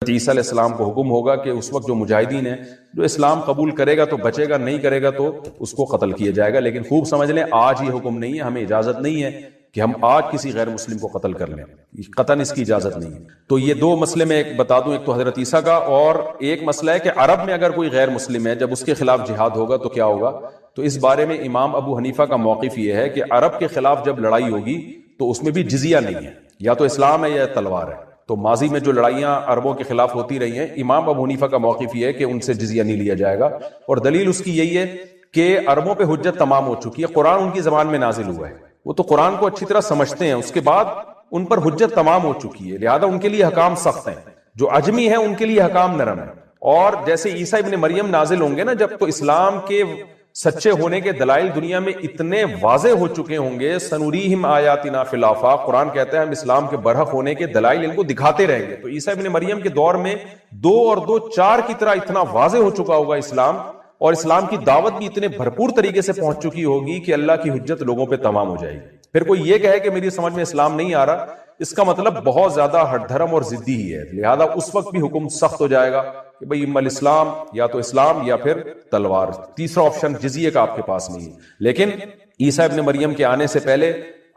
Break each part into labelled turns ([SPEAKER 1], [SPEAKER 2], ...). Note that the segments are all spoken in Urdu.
[SPEAKER 1] عیسیٰ علیہ السلام کو حکم ہوگا کہ اس وقت جو مجاہدین ہیں، جو اسلام قبول کرے گا تو بچے گا، نہیں کرے گا تو اس کو قتل کیا جائے گا. لیکن خوب سمجھ لیں آج یہ حکم نہیں ہے، ہمیں اجازت نہیں ہے کہ ہم آج کسی غیر مسلم کو قتل کر لیں، قطعاً اس کی اجازت نہیں ہے. تو یہ دو مسئلے میں ایک بتا دوں، ایک تو حضرت عیسیٰ کا، اور ایک مسئلہ ہے کہ عرب میں اگر کوئی غیر مسلم ہے، جب اس کے خلاف جہاد ہوگا تو کیا ہوگا. تو اس بارے میں امام ابو حنیفہ کا موقف یہ ہے کہ عرب کے خلاف جب لڑائی ہوگی تو اس میں بھی جزیہ نہیں ہے، یا تو اسلام ہے یا تلوار ہے. تو ماضی میں جو لڑائیاں عربوں کے خلاف ہوتی رہی ہیں، امام ابو حنیفہ کا موقف یہ ہے کہ ان سے جزیہ نہیں لیا جائے گا. اور دلیل اس کی یہی ہے کہ عربوں پہ حجت تمام ہو چکی ہے، قرآن ان کی زبان میں نازل ہوا ہے، وہ تو قرآن کو اچھی طرح سمجھتے ہیں، اس کے بعد ان پر حجت تمام ہو چکی ہے، لہذا ان کے لیے حکام سخت ہیں. جو عجمی ہیں ان کے لیے حکام نرم ہیں. اور جیسے عیسیٰ ابن مریم نازل ہوں گے نا جب، تو اسلام کے سچے ہونے کے دلائل دنیا میں اتنے واضح ہو چکے ہوں گے. سنوریہم آیاتنا فی الآفاق، قرآن کہتا ہے ہم اسلام کے برحق ہونے کے دلائل ان کو دکھاتے رہیں گے. تو عیسیٰ ابن مریم کے دور میں 2 اور 2 4 کی طرح اتنا واضح ہو چکا ہوگا اسلام، اور اسلام کی دعوت بھی اتنے بھرپور طریقے سے پہنچ چکی ہوگی کہ اللہ کی حجت لوگوں پہ تمام ہو جائے گی. پھر کوئی یہ کہے کہ میری سمجھ میں اسلام نہیں آ رہا، اس کا مطلب بہت زیادہ ہٹ دھرم اور ضدی ہی ہے. لہذا اس وقت بھی حکم سخت ہو جائے گا کہ بھئی اما الاسلام، یا تو اسلام یا پھر تلوار. تیسرا آپشن جزیے کا آپ کے پاس نہیں ہے. لیکن عیسیٰ ابن مریم کے آنے سے پہلے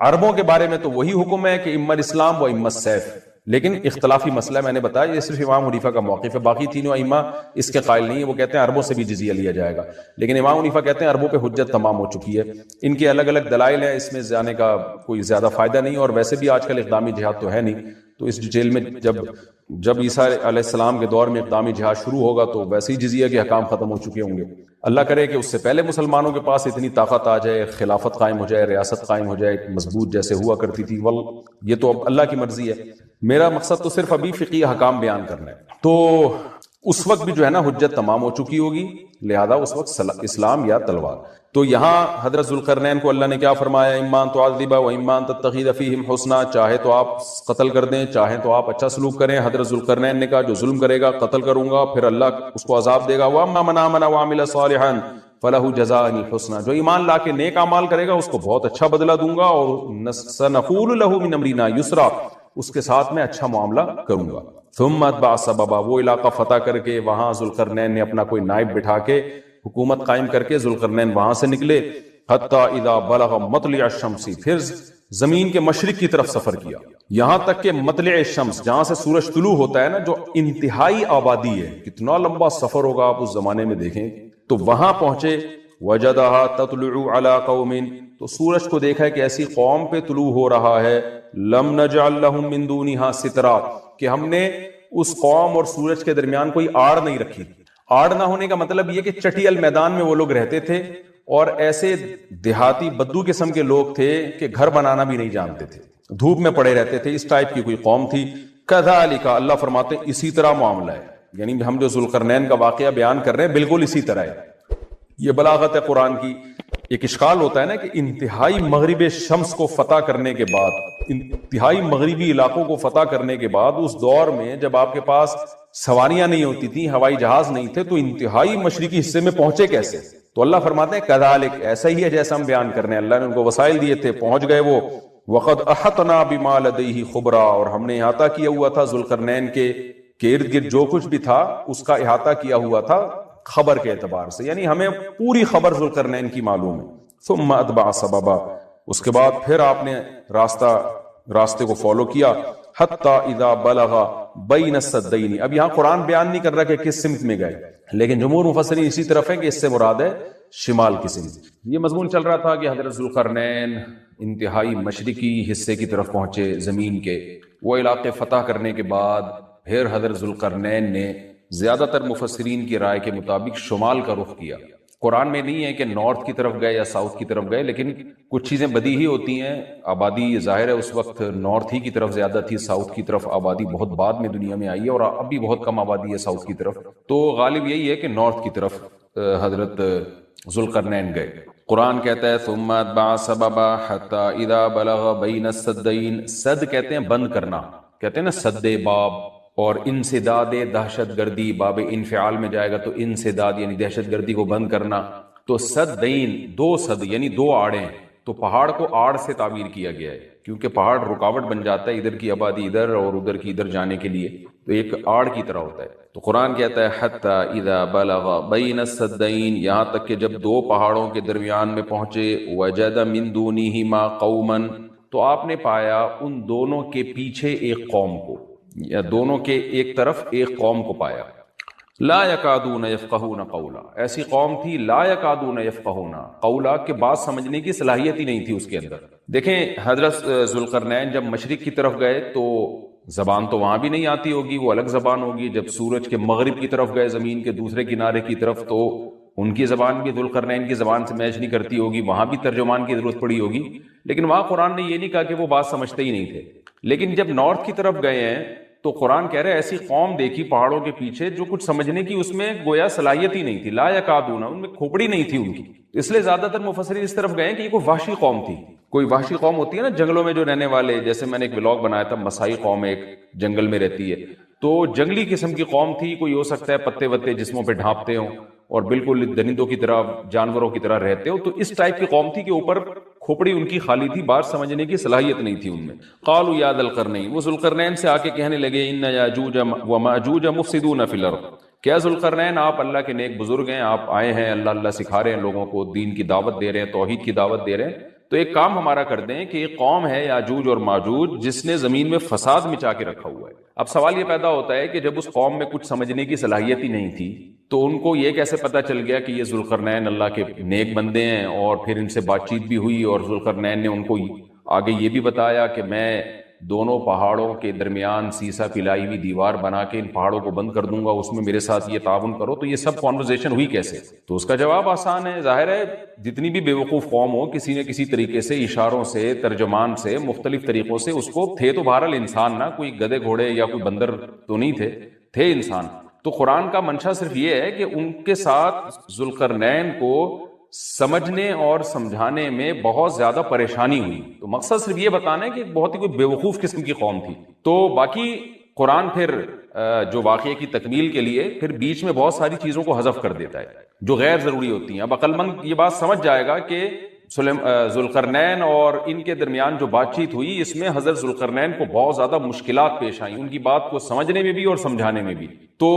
[SPEAKER 1] عربوں کے بارے میں تو وہی حکم ہے کہ اما الاسلام و اما السیف. لیکن اختلافی مسئلہ میں نے بتایا، یہ صرف امام حنیفہ کا موقف ہے، باقی تینوں ائمہ اس کے قائل نہیں ہے. وہ کہتے ہیں عربوں سے بھی جزیہ لیا جائے گا، لیکن امام حنیفہ کہتے ہیں عربوں پہ حجت تمام ہو چکی ہے. ان کے الگ الگ دلائل ہیں، اس میں جانے کا کوئی زیادہ فائدہ نہیں. اور ویسے بھی آج کل اقدامی جہاد تو ہے نہیں، تو اس ڈیٹیل میں جب عیسیٰ علیہ السلام کے دور میں اقدامی جہاد شروع ہوگا تو ویسے ہی جزیہ کے حکام ختم ہو چکے ہوں گے. اللہ کرے کہ اس سے پہلے مسلمانوں کے پاس اتنی طاقت آ جائے، خلافت قائم ہو جائے، ریاست قائم ہو جائے مضبوط جیسے ہوا کرتی تھی. یہ تو اب اللہ کی مرضی ہے. میرا مقصد تو صرف ابھی فقہی حکام بیان کرنا ہے. تو اس وقت بھی جو ہے نا حجت تمام ہو چکی ہوگی، لہذا اس وقت اسلام یا تلوار. تو یہاں حضرت ذوالقرنین کو اللہ نے کیا فرمایا، اما ان تعذب و اما ان تتخذ فیہم حسنا، چاہے تو آپ قتل کر دیں، چاہے تو آپ اچھا سلوک کریں. حضرت ذوالقرنین نے کہا جو ظلم کرے گا قتل کروں گا، پھر اللہ اس کو عذاب دے گا. واما من آمن وعمل صالحا فلہ جزاء الحسنى، جو ایمان لا کے نیک اعمال کرے گا اس کو بہت اچھا بدلہ دوں گا، اور سنقول له من امرنا یسرا، اس کے ساتھ میں اچھا معاملہ کروں گا. ثم اتبع سببا، وہ علاقہ فتح کر کے وہاں ذوالقرنین نے اپنا کوئی نائب بٹھا کے حکومت قائم کر کے ذوالقرنین وہاں سے نکلے. حتی اذا بلغ مطلع الشمس، پھر زمین کے مشرق کی طرف سفر کیا، یہاں تک کہ مطلع الشمس، جہاں سے سورج طلوع ہوتا ہے نا، جو انتہائی آبادی ہے، کتنا لمبا سفر ہوگا آپ اس زمانے میں دیکھیں. تو وہاں پہنچے، وجدها تطلع على قوم، تو سورج کو دیکھا کہ ایسی قوم پہ طلوع ہو رہا ہے، لم نجعل لهم من دونها سترا، کہ ہم نے اس قوم اور سورج کے درمیان کوئی آڑ نہیں رکھی. آڑ نہ ہونے کا مطلب یہ کہ چٹیل میدان میں وہ لوگ رہتے تھے، اور ایسے دیہاتی بدو قسم کے لوگ تھے کہ گھر بنانا بھی نہیں جانتے تھے، دھوپ میں پڑے رہتے تھے. اس ٹائپ کی کوئی قوم تھی. کذالک، اللہ فرماتے ہیں اسی طرح معاملہ ہے، یعنی ہم جو ذوالقرنین کا واقعہ بیان کر رہے ہیں بالکل اسی طرح ہے. یہ بلاغت ہے قرآن کی. ایک اشکال ہوتا ہے نا کہ انتہائی مغرب شمس کو فتح کرنے کے بعد، انتہائی مغربی علاقوں کو فتح کرنے کے بعد، اس دور میں جب آپ کے پاس سواریاں نہیں ہوتی تھیں، ہوائی جہاز نہیں تھے، تو انتہائی مشرقی حصے میں پہنچے کیسے؟ تو اللہ فرماتے ہیں کذالک، ایسا ہی ہے جیسا ہم بیان کر رہے ہیں. اللہ نے ان کو وسائل دیے تھے، پہنچ گئے وہ. وقد احطنا بما لدیہ خبرا، اور ہم نے احاطہ کیا ہوا تھا ذوالقرنین کے ارد گرد جو کچھ بھی تھا اس کا احاطہ کیا ہوا تھا خبر کے اعتبار سے، یعنی ہمیں پوری خبر ذوالقرنین کی معلوم ہے. ثم اتبع سببا، اس کے بعد پھر آپ نے راستے کو فالو کیا. حتی اذا بلغ بین السدین، اب یہاں قرآن بیان نہیں کر رہا کہ کس سمت میں گئے، لیکن جمہور مفسرین اسی طرف ہیں کہ اس سے مراد ہے شمال کی سمت. یہ مضمون چل رہا تھا کہ حضرت ذوالقرنین انتہائی مشرقی حصے کی طرف پہنچے زمین کے. وہ علاقے فتح کرنے کے بعد پھر حضرت ذوالقرنین نے زیادہ تر مفسرین کی رائے کے مطابق شمال کا رخ کیا. قرآن میں نہیں ہے کہ نارتھ کی طرف گئے یا ساؤتھ کی طرف گئے، لیکن کچھ چیزیں بدیہی ہوتی ہیں. آبادی ظاہر ہے اس وقت نارتھ ہی کی طرف زیادہ تھی، ساؤتھ کی طرف آبادی بہت بعد میں دنیا میں آئی ہے، اور اب بھی بہت کم آبادی ہے ساؤتھ کی طرف. تو غالب یہی ہے کہ نارتھ کی طرف حضرت ذوالقرنین گئے. قرآن کہتا ہے ثم اتبع سببا حتی اذا بلغ بین السدین، سد کہتے ہیں بند کرنا، کہتے ہیں نا سد باب. اور انسداد دہشت گردی، باب انفعال میں جائے گا تو انسداد یعنی دہشت گردی کو بند کرنا. تو سدین، 2 سد یعنی 2 آڑیں. تو پہاڑ کو آڑ سے تعبیر کیا گیا ہے کیونکہ پہاڑ رکاوٹ بن جاتا ہے ادھر کی آبادی ادھر اور ادھر کی ادھر جانے کے لیے. تو ایک آڑ کی طرح ہوتا ہے. تو قرآن کہتا ہے حتی اذا بلغ بین السدین، یہاں تک کہ جب دو پہاڑوں کے درمیان میں پہنچے، وجد من دونہما قوما، تو آپ نے پایا ان دونوں کے پیچھے ایک قوم کو، یا دونوں کے ایک طرف ایک قوم کو پایا. لا یکادون یفقہون قولا، ایسی قوم تھی لا یکادون یفقہون قولا، کہ بات سمجھنے کی صلاحیت ہی نہیں تھی اس کے اندر. دیکھیں حضرت ذوالقرنین جب مشرق کی طرف گئے تو زبان تو وہاں بھی نہیں آتی ہوگی، وہ الگ زبان ہوگی. جب سورج کے مغرب کی طرف گئے زمین کے دوسرے کنارے کی طرف، تو ان کی زبان بھی ذوالقرنین کی زبان سے میچ نہیں کرتی ہوگی، وہاں بھی ترجمان کی ضرورت پڑی ہوگی. لیکن وہاں قرآن نے یہ نہیں کہا کہ وہ بات سمجھتے ہی نہیں تھے. لیکن جب نارتھ کی طرف گئے ہیں تو قرآن کہہ رہے ایسی قوم دیکھی پہاڑوں کے پیچھے جو کچھ سمجھنے کی اس میں گویا صلاحیت ہی نہیں تھی. لا یکادون، ان میں کھوپڑی نہیں تھی ان کی. اس لیے زیادہ تر مفسرین اس طرف گئے ہیں کہ یہ کوئی وحشی قوم تھی. کوئی وحشی قوم ہوتی ہے نا جنگلوں میں جو رہنے والے، جیسے میں نے ایک ولاگ بنایا تھا، مسائی قوم ایک جنگل میں رہتی ہے، تو جنگلی قسم کی قوم تھی. کوئی ہو سکتا ہے پتے وتے جسموں پہ ڈھانپتے ہوں اور بالکل درندوں کی طرح جانوروں کی طرح رہتے ہو. تو اس ٹائپ کی قوم تھی کہ اوپر کھوپڑی ان کی خالی تھی، بات سمجھنے کی صلاحیت نہیں تھی ان میں. قالوا یا ذا القرنین، وہ ذوالقرنین سے آ کے کہنے لگے ان یاجوج وماجوج مفسدون فی الارض، کیا ذوالقرنین آپ اللہ کے نیک بزرگ ہیں، آپ آئے ہیں اللہ اللہ سکھا رہے ہیں لوگوں کو، دین کی دعوت دے رہے ہیں، توحید کی دعوت دے رہے ہیں. تو ایک کام ہمارا کر دیں کہ ایک قوم ہے یاجوج اور ماجوج جس نے زمین میں فساد مچا کے رکھا ہوا ہے. اب سوال یہ پیدا ہوتا ہے کہ جب اس قوم میں کچھ سمجھنے کی صلاحیت ہی نہیں تھی تو ان کو یہ کیسے پتا چل گیا کہ یہ ذوالقرنین اللہ کے نیک بندے ہیں، اور پھر ان سے بات چیت بھی ہوئی اور ذوالقرنین نے ان کو آگے یہ بھی بتایا کہ میں دونوں پہاڑوں کے درمیان سیسا پلائی ہوئی دیوار بنا کے ان پہاڑوں کو بند کر دوں گا، اس میں میرے ساتھ یہ تعاون کرو. تو یہ سب کانورزیشن ہوئی کیسے؟ تو اس کا جواب آسان ہے. ظاہر ہے جتنی بھی بے وقوف قوم ہو، کسی نہ کسی طریقے سے، اشاروں سے، ترجمان سے، مختلف طریقوں سے اس کو تھے تو بہرحال انسان، نہ کوئی گدھے گھوڑے یا کوئی بندر تو نہیں تھے انسان. تو قرآن کا منشا صرف یہ ہے کہ ان کے ساتھ ذوالقرنین کو سمجھنے اور سمجھانے میں بہت زیادہ پریشانی ہوئی. تو مقصد صرف یہ بتانا ہے کہ بہت ہی کوئی بے وقوف قسم کی قوم تھی. تو باقی قرآن پھر جو واقعے کی تکمیل کے لیے پھر بیچ میں بہت ساری چیزوں کو حذف کر دیتا ہے جو غیر ضروری ہوتی ہیں. اب عقل مند یہ بات سمجھ جائے گا کہ ذوالقرنین اور ان کے درمیان جو بات چیت ہوئی، اس میں حضرت ذوالقرنین کو بہت زیادہ مشکلات پیش آئیں ان کی بات کو سمجھنے میں بھی اور سمجھانے میں بھی. تو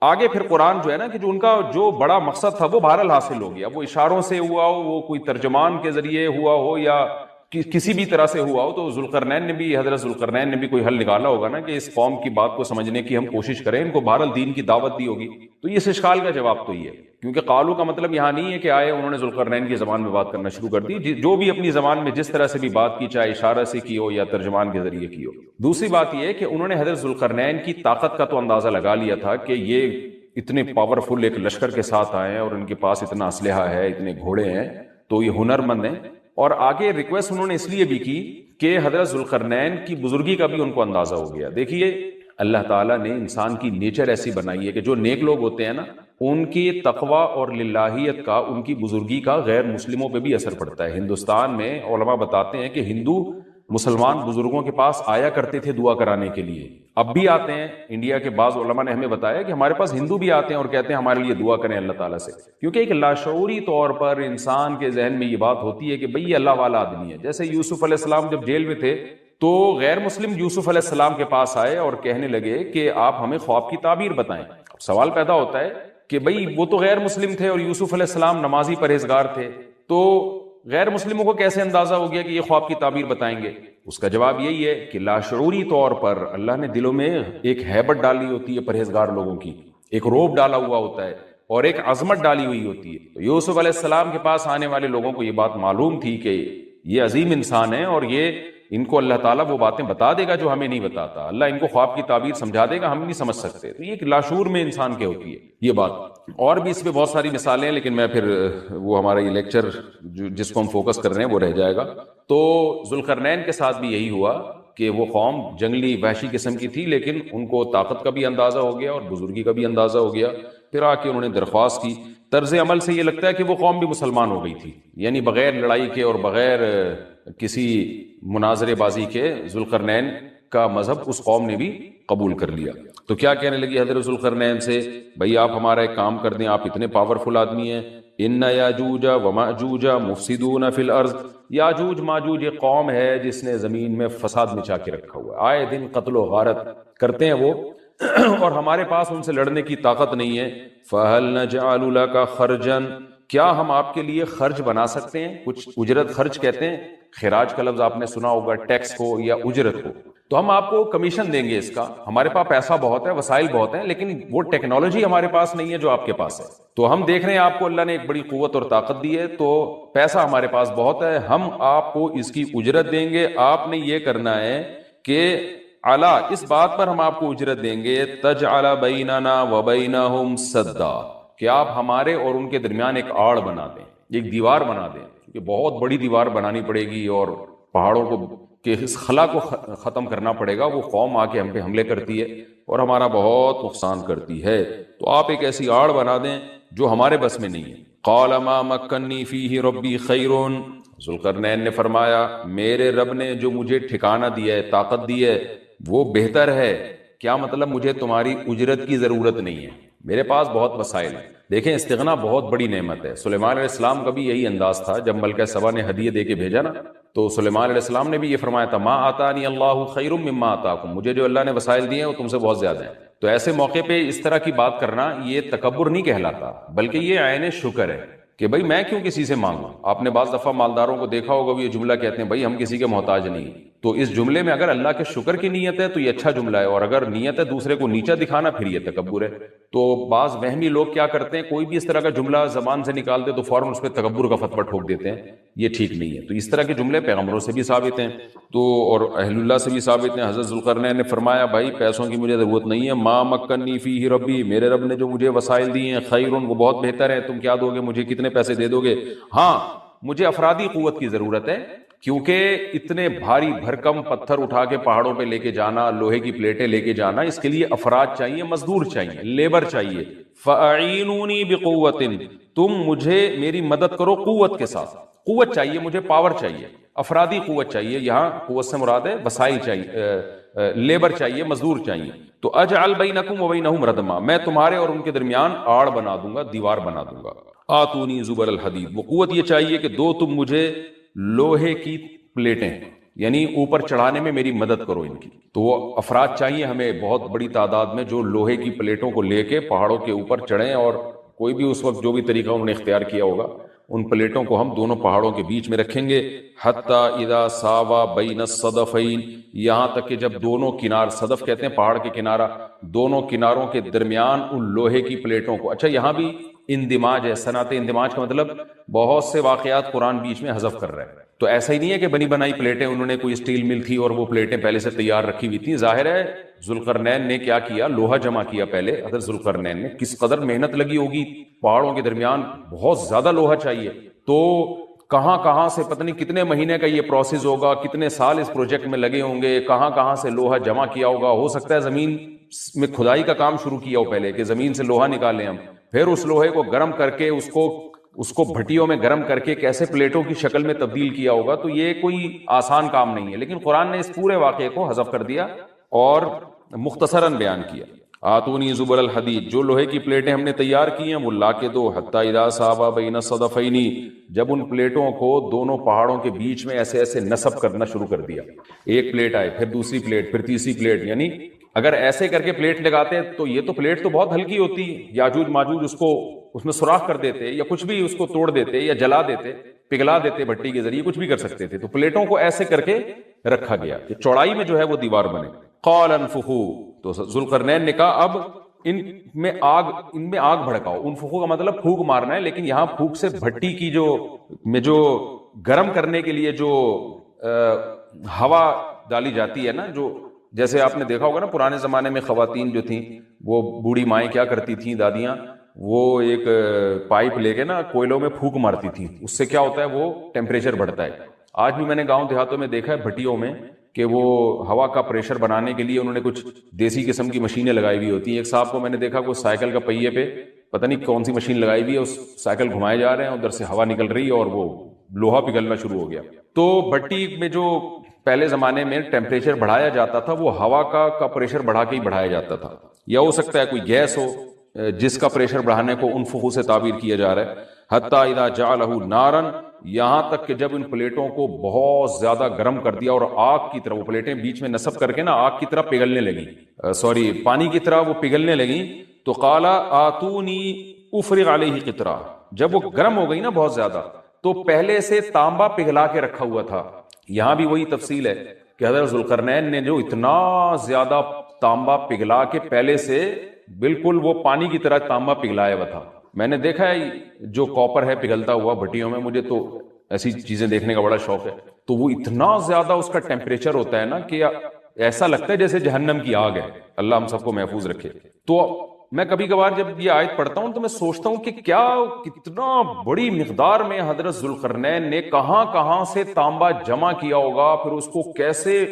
[SPEAKER 1] آگے پھر قرآن جو ہے نا کہ جو ان کا جو بڑا مقصد تھا وہ بہرحال حاصل ہو گیا. وہ اشاروں سے ہوا ہو، وہ کوئی ترجمان کے ذریعے ہوا ہو، یا کسی بھی طرح سے ہوا ہو. تو حضرت ذوالقرنین نے بھی کوئی حل نکالا ہوگا نا کہ اس قوم کی بات کو سمجھنے کی ہم کوشش کریں، ان کو بہرحال دین کی دعوت دی ہوگی. تو اس اشکال کا جواب تو یہ ہے، کیونکہ قالو کا مطلب یہاں نہیں ہے کہ آئے انہوں نے ذوالقرنین کی زبان میں بات کرنا شروع کر دی. جو بھی اپنی زبان میں جس طرح سے بھی بات کی، چاہے اشارہ سے کی ہو یا ترجمان کے ذریعے کی ہو. دوسری بات یہ ہے کہ انہوں نے حضرت ذوالقرنین کی طاقت کا تو اندازہ لگا لیا تھا کہ یہ اتنے پاورفل ایک لشکر کے ساتھ آئے ہیں اور ان کے پاس اتنا اسلحہ ہے، اتنے گھوڑے ہیں، تو یہ ہنر مند ہیں. اور آگے ریکویسٹ انہوں نے اس لیے بھی کی کہ حضرت ذوالقرنین کی بزرگی کا بھی ان کو اندازہ ہو گیا. دیکھیے اللہ تعالیٰ نے انسان کی نیچر ایسی بنائی ہے کہ جو نیک لوگ ہوتے ہیں نا، ان کی تقوی اور للہیت کا، ان کی بزرگی کا غیر مسلموں پہ بھی اثر پڑتا ہے. ہندوستان میں علماء بتاتے ہیں کہ ہندو مسلمان بزرگوں کے پاس آیا کرتے تھے دعا کرانے کے لیے، اب بھی آتے ہیں. انڈیا کے بعض علماء نے ہمیں بتایا کہ ہمارے پاس ہندو بھی آتے ہیں اور کہتے ہیں ہمارے لیے دعا کریں اللہ تعالیٰ سے، کیونکہ ایک لاشعوری طور پر انسان کے ذہن میں یہ بات ہوتی ہے کہ بھئی یہ اللہ والا آدمی ہے. جیسے یوسف علیہ السلام جب جیل میں تھے تو غیر مسلم یوسف علیہ السلام کے پاس آئے اور کہنے لگے کہ آپ ہمیں خواب کی تعبیر بتائیں. اب سوال پیدا ہوتا ہے کہ بھئی وہ تو غیر مسلم تھے اور یوسف علیہ السلام نمازی پرہیزگار تھے، تو غیر مسلموں کو کیسے اندازہ ہو گیا کہ یہ خواب کی تعبیر بتائیں گے؟ اس کا جواب یہی ہے کہ لاشعوری طور پر اللہ نے دلوں میں ایک ہیبت ڈالی ہوتی ہے پرہیزگار لوگوں کی، ایک روب ڈالا ہوا ہوتا ہے اور ایک عظمت ڈالی ہوئی ہوتی ہے. تو یوسف علیہ السلام کے پاس آنے والے لوگوں کو یہ بات معلوم تھی کہ یہ عظیم انسان ہے اور یہ ان کو اللہ تعالیٰ وہ باتیں بتا دے گا جو ہمیں نہیں بتاتا. اللہ ان کو خواب کی تعبیر سمجھا دے گا، ہم نہیں سمجھ سکتے. تو یہ ایک لاشعور میں انسان کے ہوتی ہے یہ بات. اور بھی اس پہ بہت ساری مثالیں ہیں، لیکن میں پھر وہ ہمارا یہ لیکچر جس کو ہم فوکس کر رہے ہیں وہ رہ جائے گا. تو ذوالقرنین کے ساتھ بھی یہی ہوا کہ وہ قوم جنگلی وحشی قسم کی تھی، لیکن ان کو طاقت کا بھی اندازہ ہو گیا اور بزرگی کا بھی اندازہ ہو گیا. پھر آ کے انہوں نے درخواست کی. طرز عمل سے یہ لگتا ہے کہ وہ قوم بھی مسلمان ہو گئی تھی، یعنی بغیر لڑائی کے اور بغیر کسی مناظرے بازی کے ذوالقرنین کا مذہب اس قوم نے بھی قبول کر لیا. تو کیا کہنے لگی حضرت ذوالقرنین سے؟ بھئی آپ ہمارا ایک کام کر دیں، آپ اتنے پاورفل آدمی ہیں. ان یاجوج وماجوج مفسدون فی الارض، یاجوج ماجوج ایک قوم ہے جس نے زمین میں فساد مچا کے رکھا ہوا ہے، آئے دن قتل و غارت کرتے ہیں وہ. اور ہمارے پاس ان سے لڑنے کی طاقت نہیں ہے. فَهَلْ نَجْعَلُ لَكَ خَرْجًا، کیا ہم آپ کے لیے خرچ بنا سکتے ہیں؟ کچھ اجرت خرچ کہتے ہیں، خراج کا لفظ آپ نے سنا ہوگا، ٹیکس کو یا اجرت کو. تو ہم آپ کو کمیشن دیں گے اس کا. ہمارے پاس پیسہ بہت ہے، وسائل بہت ہیں، لیکن وہ ٹیکنالوجی ہمارے پاس نہیں ہے جو آپ کے پاس ہے. تو ہم دیکھ رہے ہیں آپ کو اللہ نے ایک بڑی قوت اور طاقت دی ہے، تو پیسہ ہمارے پاس بہت ہے، ہم آپ کو اس کی اجرت دیں گے. آپ نے یہ کرنا ہے کہ علا، اس بات پر ہم آپ کو اجرت دیں گے، تجعل بیننا وبینہم سدا، کہ آپ ہمارے اور ان کے درمیان ایک آڑ بنا دیں، ایک دیوار بنا دیں. کیونکہ بہت بڑی دیوار بنانی پڑے گی اور پہاڑوں کو کہ اس خلا کو ختم کرنا پڑے گا. وہ قوم آ کے ہم پہ حملے کرتی ہے اور ہمارا بہت نقصان کرتی ہے. تو آپ ایک ایسی آڑ بنا دیں جو ہمارے بس میں نہیں ہے. قال ما مکنی فیہ ربی خیر، ذوالقرنین نے فرمایا میرے رب نے جو مجھے ٹھکانہ دیا ہے، طاقت دی ہے، وہ بہتر ہے. کیا مطلب؟ مجھے تمہاری اجرت کی ضرورت نہیں ہے، میرے پاس بہت وسائل ہیں. دیکھیں استغنا بہت بڑی نعمت ہے. سلیمان علیہ السلام کا بھی یہی انداز تھا. جب ملکہ سبا نے ہدیہ دے کے بھیجا نا، تو سلیمان علیہ السلام نے بھی یہ فرمایا تھا، ما آتانی اللہ خیر مما آتاکم، مجھے جو اللہ نے وسائل دیے ہیں وہ تم سے بہت زیادہ ہیں. تو ایسے موقع پہ اس طرح کی بات کرنا یہ تکبر نہیں کہلاتا، بلکہ یہ عین شکر ہے کہ بھائی میں کیوں کسی سے مانگوں. آپ نے بعض دفعہ مالداروں کو دیکھا ہوگا وہ یہ جملہ کہتے ہیں، بھائی ہم کسی کے محتاج نہیں. تو اس جملے میں اگر اللہ کے شکر کی نیت ہے تو یہ اچھا جملہ ہے، اور اگر نیت ہے دوسرے کو نیچا دکھانا پھر یہ تکبر ہے. تو بعض وہمی لوگ کیا کرتے ہیں، کوئی بھی اس طرح کا جملہ زبان سے نکال دے تو فوراً اس پہ تکبر کا فتویٰ ٹھوک دیتے ہیں. یہ ٹھیک نہیں ہے. تو اس طرح کے جملے پیغمبروں سے بھی ثابت ہیں تو اور اہل اللہ سے بھی ثابت ہیں. حضرت ذوالقرنین نے فرمایا بھائی پیسوں کی مجھے ضرورت نہیں ہے، ما مکنی فیہ ربی، میرے رب نے جو مجھے وسائل دیے ہیں، خیر، وہ بہت بہتر ہے. تم کیا دو گے مجھے؟ کتنے پیسے دے دو گے؟ ہاں مجھے افرادی قوت کی ضرورت ہے، کیونکہ اتنے بھاری بھرکم پتھر اٹھا کے پہاڑوں پہ لے کے جانا، لوہے کی پلیٹیں لے کے جانا، اس کے لیے افراد چاہیے، مزدور چاہیے، لیبر چاہیے. فَأَعِینُونِی بِقُوَّةٍ، تم مجھے میری مدد کرو قوت کے ساتھ. قوت چاہیے مجھے، پاور چاہیے، افرادی قوت چاہیے. یہاں قوت سے مراد ہے وسائل چاہیے، لیبر چاہیے، مزدور چاہیے. تو اجعل بینکم وبینہم ردما، میں تمہارے اور ان کے درمیان آڑ بنا دوں گا، دیوار بنا دوں گا. آتونی زبر الحدید، وہ قوت یہ چاہیے کہ دو تم مجھے لوہے کی پلیٹیں، یعنی اوپر چڑھانے میں میری مدد کرو ان کی. تو وہ افراد چاہیے ہمیں بہت بڑی تعداد میں جو لوہے کی پلیٹوں کو لے کے پہاڑوں کے اوپر چڑھیں، اور کوئی بھی اس وقت جو بھی طریقہ انہوں نے اختیار کیا ہوگا ان پلیٹوں کو ہم دونوں پہاڑوں کے بیچ میں رکھیں گے. حتی اذا ساوا بین الصدفین، یہاں تک کہ جب دونوں کنار، صدف کہتے ہیں پہاڑ کے کنارہ، دونوں کناروں کے درمیان ان لوہے کی پلیٹوں کو. اچھا یہاں بھی اندماج ہے. صنعت اندماج کا مطلب بہت سے واقعات قرآن بیچ میں حذف کر رہا ہے. تو ایسا ہی نہیں ہے کہ بنی بنائی پلیٹیں، انہوں نے کوئی اسٹیل مل تھی اور وہ پلیٹیں پہلے سے تیار رکھی ہوئی تھیں. ظاہر ہے ذوالقرنین نے کیا کیا، لوہا جمع کیا پہلے. حضرت ذوالقرنین نے کس قدر محنت لگی ہوگی، پہاڑوں کے درمیان بہت زیادہ لوہا چاہیے. تو کہاں کہاں سے پتہ نہیں کتنے مہینے کا یہ پروسیس ہوگا، کتنے سال اس پروجیکٹ میں لگے ہوں گے، کہاں کہاں سے لوہا جمع کیا ہوگا. ہو سکتا ہے زمین میں کھدائی کا کام شروع کیا ہو پہلے، کہ زمین سے لوہا نکالیں ہم، پھر اس لوہے کو گرم کر کے اس کو بھٹیوں میں گرم کر کے کیسے پلیٹوں کی شکل میں تبدیل کیا ہوگا. تو یہ کوئی آسان کام نہیں ہے. لیکن قرآن نے اس پورے واقعے کو حذف کر دیا اور مختصراً بیان کیا. آتونی زبر الحدید، جو لوہے کی پلیٹیں ہم نے تیار کی ہیں وہ لا کے دو. حتی اذا ساوا بین الصدفین، جب ان پلیٹوں کو دونوں پہاڑوں کے بیچ میں ایسے ایسے نصب کرنا شروع کر دیا. ایک پلیٹ آئے، پھر دوسری پلیٹ، پھر تیسری پلیٹ. یعنی اگر ایسے کر کے پلیٹ لگاتے تو یہ تو پلیٹ تو بہت ہلکی ہوتی، یاجوج ماجوج اس میں سوراخ کر دیتے، یا کچھ بھی اس کو توڑ دیتے، یا جلا دیتے، پگھلا دیتے بھٹی کے ذریعے، کچھ بھی کر سکتے تھے. تو پلیٹوں کو ایسے کر کے رکھا گیا کہ چوڑائی میں جو ہے وہ دیوار بنے. قال انفخوا، تو ذوالقرنین نے کہا اب ان میں آگ بھڑکاؤ. انفخوا کا مطلب پھونک مارنا ہے، لیکن یہاں پھونک سے بھٹی کی جو گرم کرنے کے لیے جو ہوا ڈالی جاتی ہے نا، جو جیسے آپ نے دیکھا ہوگا نا پرانے زمانے میں خواتین جو تھیں، وہ بوڑھی مائیں کیا کرتی تھیں، دادیاں، وہ ایک پائپ لے کے نا کوئلوں میں پھونک مارتی تھیں. اس سے کیا ہوتا ہے، وہ ٹیمپریچر بڑھتا ہے. آج بھی میں نے گاؤں دیہاتوں میں دیکھا ہے بھٹیوں میں کہ وہ ہوا کا پریشر بنانے کے لیے انہوں نے کچھ دیسی قسم کی مشینیں لگائی ہوئی ہوتی ہیں. ایک صاحب کو میں نے دیکھا کوئی سائیکل کا پہیے پہ پتہ نہیں کون سی مشین لگائی ہوئی ہے، اس سائیکل گھمائے جا رہے ہیں، ادھر سے ہوا نکل رہی ہے اور وہ لوہا پگھلنا شروع ہو گیا. تو بھٹی میں جو پہلے زمانے میں ٹیمپریچر بڑھایا جاتا تھا وہ ہوا کا پریشر بڑھا کے ہی بڑھایا جاتا تھا، یا ہو سکتا ہے کوئی گیس ہو جس کا پریشر بڑھانے کو انفخو سے تعبیر کیا جا رہا ہے. حتی اذا جعلہ نارا، یہاں تک کہ جب ان پلیٹوں کو بہت زیادہ گرم کر دیا اور آگ کی طرح وہ پلیٹیں بیچ میں نصب کر کے نا آگ کی طرح پگھلنے لگی، پانی کی طرح وہ پگھلنے لگی، تو قال آتونی افرغ علیہ قطرہ، جب وہ گرم ہو گئی نا بہت زیادہ تو پہلے سے تانبا پگھلا کے رکھا ہوا تھا. یہاں بھی وہی تفصیل ہے کہ حضرت ذوالقرنین نے جو اتنا زیادہ تانبا پگھلا کے پہلے سے بالکل وہ پانی کی طرح تانبا پگھلایا ہوا تھا. میں نے دیکھا ہے جو کاپر ہے پگھلتا ہوا بھٹیوں میں، مجھے تو ایسی چیزیں دیکھنے کا بڑا شوق ہے، تو وہ اتنا زیادہ اس کا ٹیمپریچر ہوتا ہے نا کہ ایسا لگتا ہے جیسے جہنم کی آگ ہے. اللہ ہم سب کو محفوظ رکھے. تو میں کبھی کبھار جب یہ آیت پڑھتا ہوں تو میں سوچتا ہوں کہ کیا کتنا بڑی مقدار میں حضرت ذوالقرنین نے کہاں کہاں سے تانبا جمع کیا ہوگا، پھر اس کو کیسے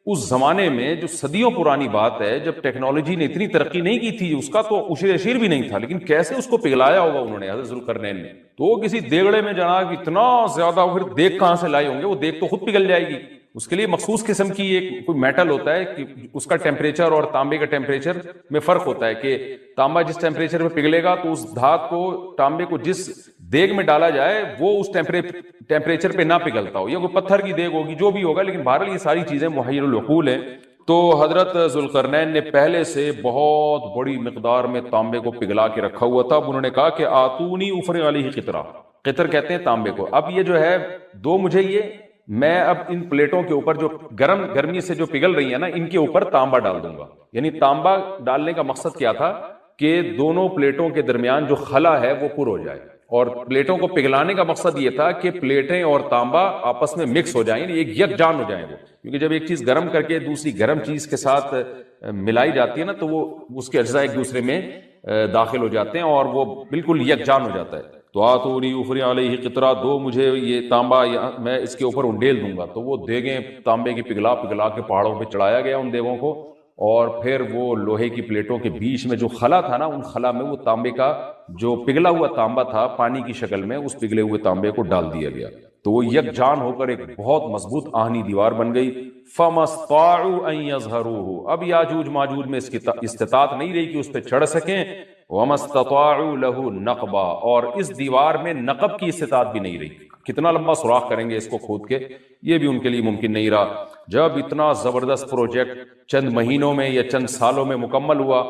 [SPEAKER 1] اس زمانے میں جو صدیوں پرانی بات ہے جب ٹیکنالوجی نے اتنی ترقی نہیں کی تھی، اس کا تو اشیر اشیر بھی نہیں تھا، لیکن کیسے اس کو پگھلایا ہوگا انہوں نے حضرت ذوالقرنین نے. تو وہ کسی دیگڑے میں جناب اتنا زیادہ، پھر دیگ کہاں سے لائے ہوں گے، وہ دیگ تو خود پگھل جائے گی. اس کے لیے مخصوص قسم کی ایک کوئی میٹل ہوتا ہے کہ اس کا ٹیمپریچر اور تانبے کا ٹیمپریچر میں فرق ہوتا ہے کہ تانبا جس ٹیمپریچر پہ پگھلے گا تو اس دھات کو، تانبے کو جس دیگ میں ڈالا جائے وہ اس ٹیمپریچر پہ نہ پگھلتا ہو، یا کوئی پتھر کی دیگ ہوگی جو بھی ہوگا، لیکن بہرحال یہ ساری چیزیں محیر العقول ہیں. تو حضرت ذوالقرنین نے پہلے سے بہت بڑی مقدار میں تانبے کو پگھلا کے رکھا ہوا تھا. انہوں نے کہا کہ آتونی افرغ علیہ قطرہ، قطر کہتے ہیں تانبے کو. اب یہ جو ہے دو مجھے میں اب ان پلیٹوں کے اوپر جو گرمی سے جو پگھل رہی ہیں نا، ان کے اوپر تانبا ڈال دوں گا. یعنی تانبا ڈالنے کا مقصد کیا تھا کہ دونوں پلیٹوں کے درمیان جو خلا ہے وہ پر ہو جائے، اور پلیٹوں کو پگھلانے کا مقصد یہ تھا کہ پلیٹیں اور تانبا آپس میں مکس ہو جائیں، ایک یکجان ہو جائیں وہ. کیونکہ جب ایک چیز گرم کر کے دوسری گرم چیز کے ساتھ ملائی جاتی ہے نا تو وہ اس کے اجزاء ایک دوسرے میں داخل ہو جاتے ہیں اور وہ بالکل یکجان ہو جاتا ہے. تو آتونی افرغ علیہ قطرہ، دو مجھے یہ تانبا، میں اس کے اوپر انڈیل دوں گا. تو وہ دیگیں تانبے کی پگھلا کے پہاڑوں پہ چڑھایا گیا ان دیگوں کو، اور پھر وہ لوہے کی پلیٹوں کے بیچ میں جو خلا تھا نا، ان خلا میں وہ تانبے کا جو پگھلا ہوا تانبا تھا پانی کی شکل میں، اس پگھلے ہوئے تانبے کو ڈال دیا گیا. تو وہ یکجان ہو کر ایک بہت مضبوط آہنی دیوار بن گئی. فَمَا اسْطَاعُوا أَن يَظْهَرُوهُ، اب یاجوج ماجوج میں اس کی استطاعت نہیں رہی کہ اس پہ چڑھ سکیں. وَمَا اسْتَطَاعُوا لَهُ نَقْبًا، اور اس دیوار میں نقب کی استطاعت بھی نہیں رہی. کتنا لمبا سوراخ کریں گے اس کو کھود کے، یہ بھی ان کے لیے ممکن نہیں رہا. جب اتنا زبردست پروجیکٹ چند مہینوں میں یا چند سالوں میں مکمل ہوا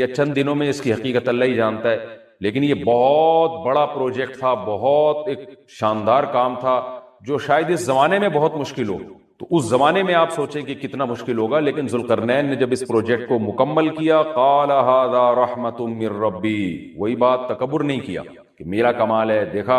[SPEAKER 1] یا چند دنوں میں، اس کی حقیقت اللہ ہی جانتا ہے، لیکن یہ بہت بڑا پروجیکٹ تھا، بہت ایک شاندار کام تھا جو شاید اس زمانے میں بہت مشکل ہو. تو اس زمانے میں آپ سوچیں کہ کتنا مشکل ہوگا، لیکن ذوالقرنین نے جب اس پروجیکٹ کو مکمل کیا، قال ھذا رحمت من ربی، وہی بات، تکبر نہیں کیا کہ میرا کمال ہے، دیکھا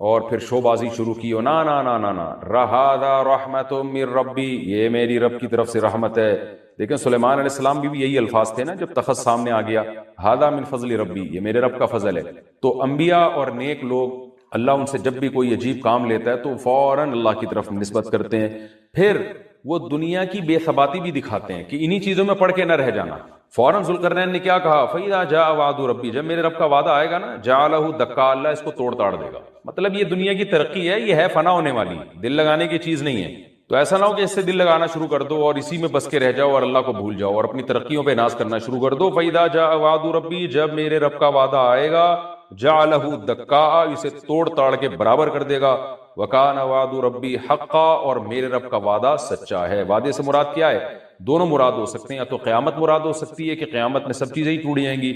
[SPEAKER 1] اور پھر شو بازی شروع کی. نا نا نا نا نا، ھذا رحمت من ربی، یہ میری رب کی طرف سے رحمت ہے. لیکن سلیمان علیہ السلام بھی یہی الفاظ تھے نا جب تخت سامنے آ گیا، ھذا من فضل ربی، یہ میرے رب کا فضل ہے. تو انبیاء اور نیک لوگ، اللہ ان سے جب بھی کوئی عجیب کام لیتا ہے تو فوراً اللہ کی طرف نسبت کرتے ہیں. پھر وہ دنیا کی بے ثباتی بھی دکھاتے ہیں کہ انہی چیزوں میں پڑھ کے نہ رہ جانا. فوراً ذوالقرنین نے کیا کہا، فَإِذَا جَاءَ وَعْدُ رَبِّي، جب میرے رب کا وعدہ آئے گا نا، جَعَلَهُ دَكَّا، اللہ اس کو توڑ تاڑ دے گا. مطلب یہ دنیا کی ترقی ہے، یہ ہے فنا ہونے والی، دل لگانے کی چیز نہیں ہے. تو ایسا نہ ہو کہ اس سے دل لگانا شروع کر دو اور اسی میں بس کے رہ جاؤ اور اللہ کو بھول جاؤ اور اپنی ترقیوں پہ ناز کرنا شروع کر دو. فَإِذَا جَاءَ وَعْدُ رَبِّي، جب میرے رب کا وعدہ آئے گا، جَعَلَهُ دَكَّا، اسے توڑ تاڑ کے برابر کر دے گا. وَكَانَ وَعْدُ رَبِّي حَقًّا، اور میرے رب کا وعدہ سچا ہے. وعدے سے مراد کیا ہے؟ دونوں مراد ہو سکتے ہیں، یا تو قیامت مراد ہو سکتی ہے کہ قیامت میں سب چیزیں ہی ٹوٹ جائیں گی،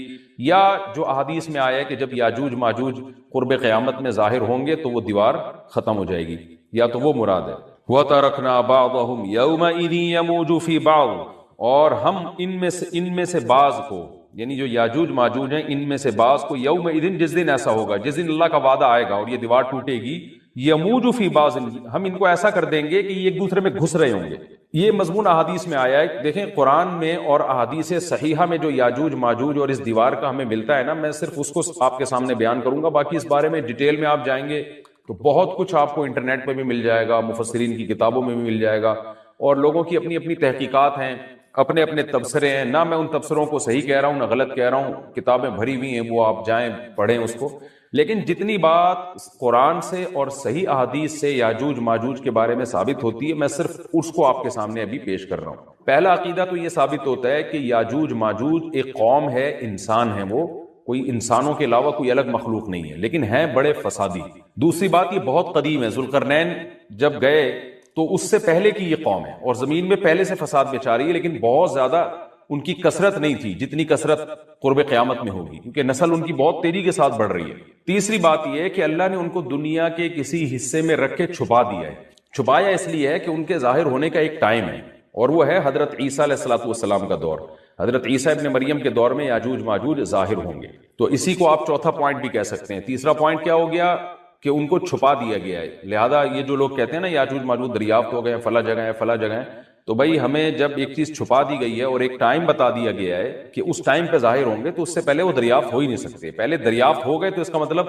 [SPEAKER 1] یا جو احادیث میں آیا ہے کہ جب یاجوج ماجوج قرب قیامت میں ظاہر ہوں گے تو وہ دیوار ختم ہو جائے گی، یا تو وہ مراد ہے. وَتَرَكْنَا بَعْضَهُمْ يَوْمَئِذٍ يَمُوجُ فِي بَعْضٍ، اور ہم ان میں سے بعض کو، یعنی جو یاجوج ماجوج ہیں ان میں سے بعض کو، یومئذ، جس دن ایسا ہوگا، جس دن اللہ کا وعدہ آئے گا اور یہ دیوار ٹوٹے گی، یموج فی بعض، ہم ان کو ایسا کر دیں گے کہ یہ ایک دوسرے میں گھس رہے ہوں گے. یہ مضمون احادیث میں آیا ہے. دیکھیں قرآن میں اور احادیث صحیحہ میں جو یاجوج ماجوج اور اس دیوار کا ہمیں ملتا ہے نا، میں صرف اس کو آپ کے سامنے بیان کروں گا. باقی اس بارے میں ڈیٹیل میں آپ جائیں گے تو بہت کچھ آپ کو انٹرنیٹ پہ بھی مل جائے گا، مفسرین کی کتابوں میں بھی مل جائے گا، اور لوگوں کی اپنی اپنی تحقیقات ہیں، اپنے اپنے تبصرے ہیں. نہ میں ان تبصروں کو صحیح کہہ رہا ہوں نہ غلط کہہ رہا ہوں، کتابیں بھری ہوئی ہیں، وہ آپ جائیں پڑھیں اس کو. لیکن جتنی بات قرآن سے اور صحیح احادیث سے یاجوج ماجوج کے بارے میں ثابت ہوتی ہے، میں صرف اس کو آپ کے سامنے ابھی پیش کر رہا ہوں. پہلا عقیدہ تو یہ ثابت ہوتا ہے کہ یاجوج ماجوج ایک قوم ہے، انسان ہیں وہ، کوئی انسانوں کے علاوہ کوئی الگ مخلوق نہیں ہے، لیکن ہیں بڑے فسادی۔ دوسری بات، یہ بہت قدیم ہے، ذوالقرنین جب گئے تو اس سے پہلے کی یہ قوم ہے اور زمین میں پہلے سے فساد مچا رہی ہے، لیکن بہت زیادہ ان کی کثرت نہیں تھی جتنی کثرت قرب قیامت میں ہوگی، کیونکہ نسل ان کی بہت تیزی کے ساتھ بڑھ رہی ہے۔ تیسری بات یہ ہے کہ اللہ نے ان کو دنیا کے کسی حصے میں رکھ کے چھپا دیا ہے۔ چھپایا اس لیے ہے کہ ان کے ظاہر ہونے کا ایک ٹائم ہے، اور وہ ہے حضرت عیسیٰ علیہ السلام کا دور۔ حضرت عیسیٰ ابن مریم کے دور میں یاجوج ماجوج ظاہر ہوں گے، تو اسی کو آپ چوتھا پوائنٹ بھی کہہ سکتے ہیں۔ تیسرا پوائنٹ کیا ہو گیا کہ ان کو چھپا دیا گیا ہے، لہذا یہ جو لوگ کہتے ہیں نا یاجوج ماجوج دریافت ہو گئے ہیں فلاں جگہ ہے فلاں جگہ ہے، تو بھائی ہمیں جب ایک چیز چھپا دی گئی ہے اور ایک ٹائم بتا دیا گیا ہے کہ اس ٹائم پہ ظاہر ہوں گے، تو اس سے پہلے وہ دریافت ہو ہی نہیں سکتے۔ پہلے دریافت ہو گئے تو اس کا مطلب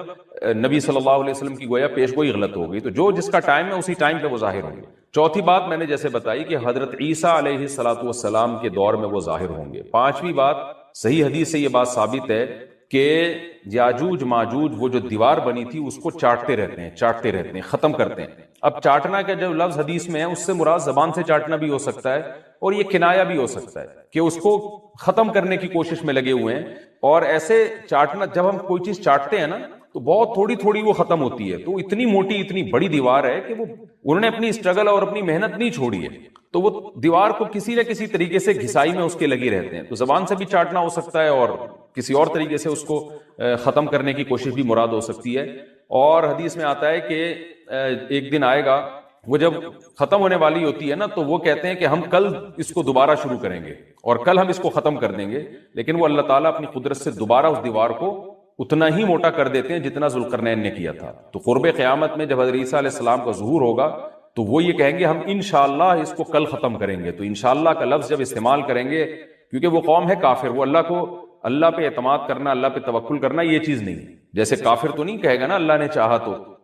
[SPEAKER 1] نبی صلی اللہ علیہ وسلم کی گویا پیش گوئی غلط ہو گئی، تو جو جس کا ٹائم ہے اسی ٹائم پہ وہ ظاہر ہوں گے۔ چوتھی بات میں نے جیسے بتائی کہ حضرت عیسیٰ علیہ السلام کے دور میں وہ ظاہر ہوں گے۔ پانچویں بات، صحیح حدیث سے یہ بات ثابت ہے کہ یاجوج ماجوج وہ جو دیوار بنی تھی اس کو چاٹتے رہتے ہیں، ختم کرتے ہیں۔ اب چاٹنا کا جو لفظ حدیث میں ہے اس سے مراد زبان سے چاٹنا بھی ہو سکتا ہے، اور یہ کنایا بھی ہو سکتا ہے کہ اس کو ختم کرنے کی کوشش میں لگے ہوئے ہیں۔ اور ایسے چاٹنا، جب ہم کوئی چیز چاٹتے ہیں نا تو بہت تھوڑی تھوڑی وہ ختم ہوتی ہے، تو اتنی موٹی اتنی بڑی دیوار ہے کہ وہ انہوں نے اپنی اسٹرگل اور اپنی محنت نہیں چھوڑی ہے، تو وہ دیوار کو کسی نہ کسی طریقے سے گھسائی میں اس کے لگے رہتے ہیں۔ تو زبان سے بھی چاٹنا ہو سکتا ہے اور کسی اور طریقے سے اس کو ختم کرنے کی کوشش بھی مراد ہو سکتی ہے۔ اور حدیث میں آتا ہے کہ ایک دن آئے گا وہ جب ختم ہونے والی ہوتی ہے نا، تو وہ کہتے ہیں کہ ہم کل اس کو دوبارہ شروع کریں گے اور کل ہم اس کو ختم کر دیں گے، لیکن وہ اللہ تعالیٰ اپنی قدرت سے دوبارہ اس دیوار کو اتنا ہی موٹا کر دیتے ہیں جتنا ذوالقرنین نے کیا تھا۔ تو قرب قیامت میں جب حضرت عیسیٰ علیہ السلام کا ظہور ہوگا تو وہ یہ کہیں گے ہم انشاءاللہ اس کو کل ختم کریں گے۔ تو انشاءاللہ کا لفظ جب استعمال کریں گے، کیونکہ وہ قوم ہے کافر، وہ اللہ پہ اعتماد کرنا، اللہ پہ توکل کرنا یہ چیز نہیں ہے۔ جیسے کافر تو نہیں کہے گا نا اللہ نے چاہا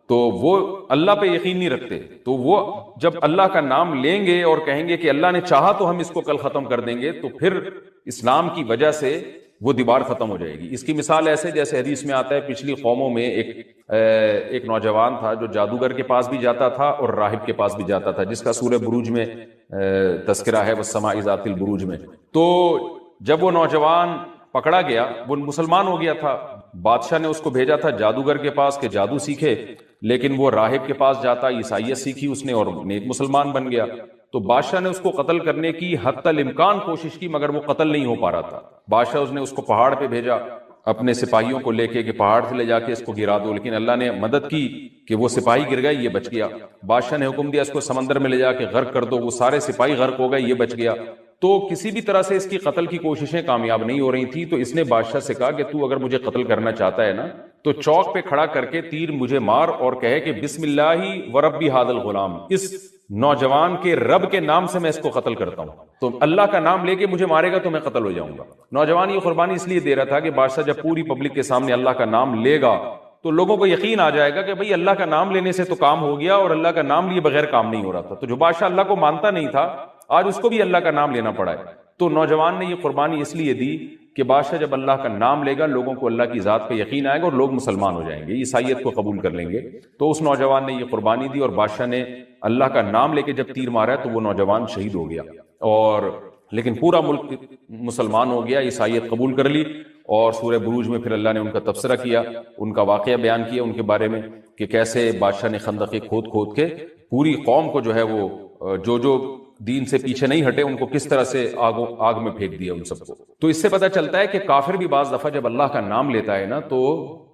[SPEAKER 1] تو وہ اللہ پہ یقین نہیں رکھتے، تو وہ جب اللہ کا نام لیں گے اور کہیں گے کہ اللہ نے چاہا تو ہم اس کو کل ختم کر دیں گے، تو پھر اسلام کی وجہ سے وہ دیوار ختم ہو جائے گی۔ اس کی مثال ایسے جیسے حدیث میں آتا ہے، پچھلی قوموں میں ایک نوجوان تھا جو جادوگر کے پاس بھی جاتا تھا اور راہب کے پاس بھی جاتا تھا، جس کا سورہ بروج میں تذکرہ ہے، والسماء ذات البروج میں۔ تو جب وہ نوجوان پکڑا گیا، وہ مسلمان ہو گیا تھا، بادشاہ نے اس کو بھیجا تھا جادوگر کے پاس کہ جادو سیکھے، لیکن وہ راہب کے پاس جاتا، عیسائیت سیکھی اس نے اور نیک مسلمان بن گیا۔ تو بادشاہ نے اس کو قتل کرنے کی حتی الامکان کوشش کی، مگر وہ قتل نہیں ہو پا رہا تھا۔ بادشاہ نے اس کو پہاڑ پہ بھیجا اپنے سپاہیوں کو لے کے کہ پہاڑ سے لے جا کے اس کو گرا دو، لیکن اللہ نے مدد کی کہ وہ سپاہی گر گئے، یہ بچ گیا۔ بادشاہ نے حکم دیا اس کو سمندر میں لے جا کے غرق کر دو، وہ سارے سپاہی غرق ہو گئے، یہ بچ گیا۔ تو کسی بھی طرح سے اس کی قتل کی کوششیں کامیاب نہیں ہو رہی تھی، تو اس نے بادشاہ سے کہا کہ تو اگر مجھے قتل کرنا چاہتا ہے نا تو چوک پہ کھڑا کر کے تیر مجھے مار اور کہے کہ بسم اللہ ورب ھذا الغلام، اس نوجوان کے رب کے نام سے میں اس کو قتل کرتا ہوں، تو اللہ کا نام لے کے مجھے مارے گا تو میں قتل ہو جاؤں گا۔ نوجوان یہ قربانی اس لیے دے رہا تھا کہ بادشاہ جب پوری پبلک کے سامنے اللہ کا نام لے گا تو لوگوں کو یقین آ جائے گا کہ بھئی اللہ کا نام لینے سے تو کام ہو گیا، اور اللہ کا نام لیے بغیر کام نہیں ہو رہا تھا۔ تو جو بادشاہ اللہ کو مانتا نہیں تھا آج اس کو بھی اللہ کا نام لینا پڑا ہے۔ تو نوجوان نے یہ قربانی اس لیے دی کہ بادشاہ جب اللہ کا نام لے گا لوگوں کو اللہ کی ذات پہ یقین آئے گا اور لوگ مسلمان ہو جائیں گے، عیسائیت کو قبول کر لیں گے۔ تو اس نوجوان نے یہ قربانی دی اور بادشاہ نے اللہ کا نام لے کے جب تیر مارا تو وہ نوجوان شہید ہو گیا، اور لیکن پورا ملک مسلمان ہو گیا، عیسائیت قبول کر لی۔ اور سورہ بروج میں پھر اللہ نے ان کا تبصرہ کیا، ان کا واقعہ بیان کیا ان کے بارے میں کہ کیسے بادشاہ نے خندقیں کھود کھود کے پوری قوم کو جو ہے وہ جو دین سے پیچھے نہیں ہٹے ان کو کس طرح سے آگ میں پھینک دیا ان سب کو۔ تو اس سے پتہ چلتا ہے کہ کافر بھی بعض دفعہ جب اللہ کا نام لیتا ہے نا تو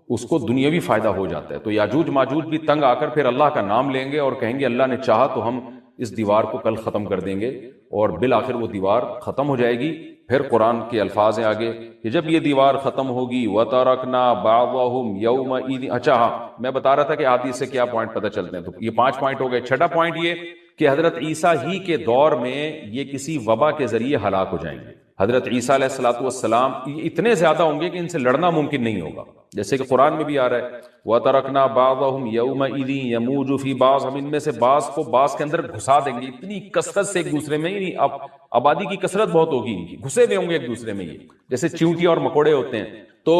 [SPEAKER 1] اس کو دنیاوی فائدہ ہو جاتا ہے۔ تو یاجوج ماجوج بھی تنگ آ کر پھر اللہ کا نام لیں گے اور کہیں گے اللہ نے چاہا تو ہم اس دیوار کو کل ختم کر دیں گے، اور بالآخر وہ دیوار ختم ہو جائے گی۔ پھر قرآن کے الفاظ ہیں آگے کہ جب یہ دیوار ختم ہوگی وَتَرَكْنَا بَعْضَهُمْ يَوْمَئِذٍ، اچھا ہاں میں بتا رہا تھا کہ حدیث سے کیا پوائنٹ پتہ چلتے ہیں، تو یہ 5 پوائنٹ ہو گئے۔ چھٹا پوائنٹ یہ کہ حضرت عیسیٰ ہی کے دور میں یہ کسی وبا کے ذریعے ہلاک ہو جائیں گے۔ حضرت عیسیٰ علیہ السلام اتنے زیادہ ہوں گے کہ ان سے لڑنا ممکن نہیں ہوگا، جیسے کہ قرآن میں بھی آ رہا ہے وَتَرَكْنَا بَعْضَهُمْ يَوْمَئِذٍ يَمُوجُ فِي بَعْضٍ، ہم ان میں سے بعض کو بعض کے اندر گھسا دیں گے، اتنی کثرت سے ایک دوسرے میں، اب آبادی کی کثرت بہت ہوگی ان کی، گھسے ہوئے ہوں گے ایک دوسرے میں، یہ جیسے چیونٹی اور مکوڑے ہوتے ہیں، تو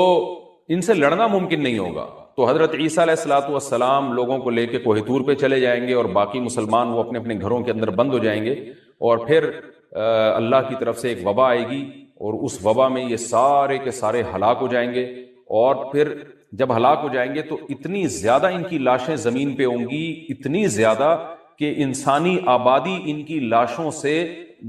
[SPEAKER 1] ان سے لڑنا ممکن نہیں ہوگا۔ تو حضرت عیسیٰ علیہ السلام لوگوں کو لے کے کوہ طور پہ چلے جائیں گے اور باقی مسلمان وہ اپنے اپنے گھروں کے اندر بند ہو جائیں گے، اور پھر اللہ کی طرف سے ایک وبا آئے گی اور اس وبا میں یہ سارے کے سارے ہلاک ہو جائیں گے، اور پھر جب ہلاک ہو جائیں گے تو اتنی زیادہ ان کی لاشیں زمین پہ ہوں گی، اتنی زیادہ کہ انسانی آبادی ان کی لاشوں سے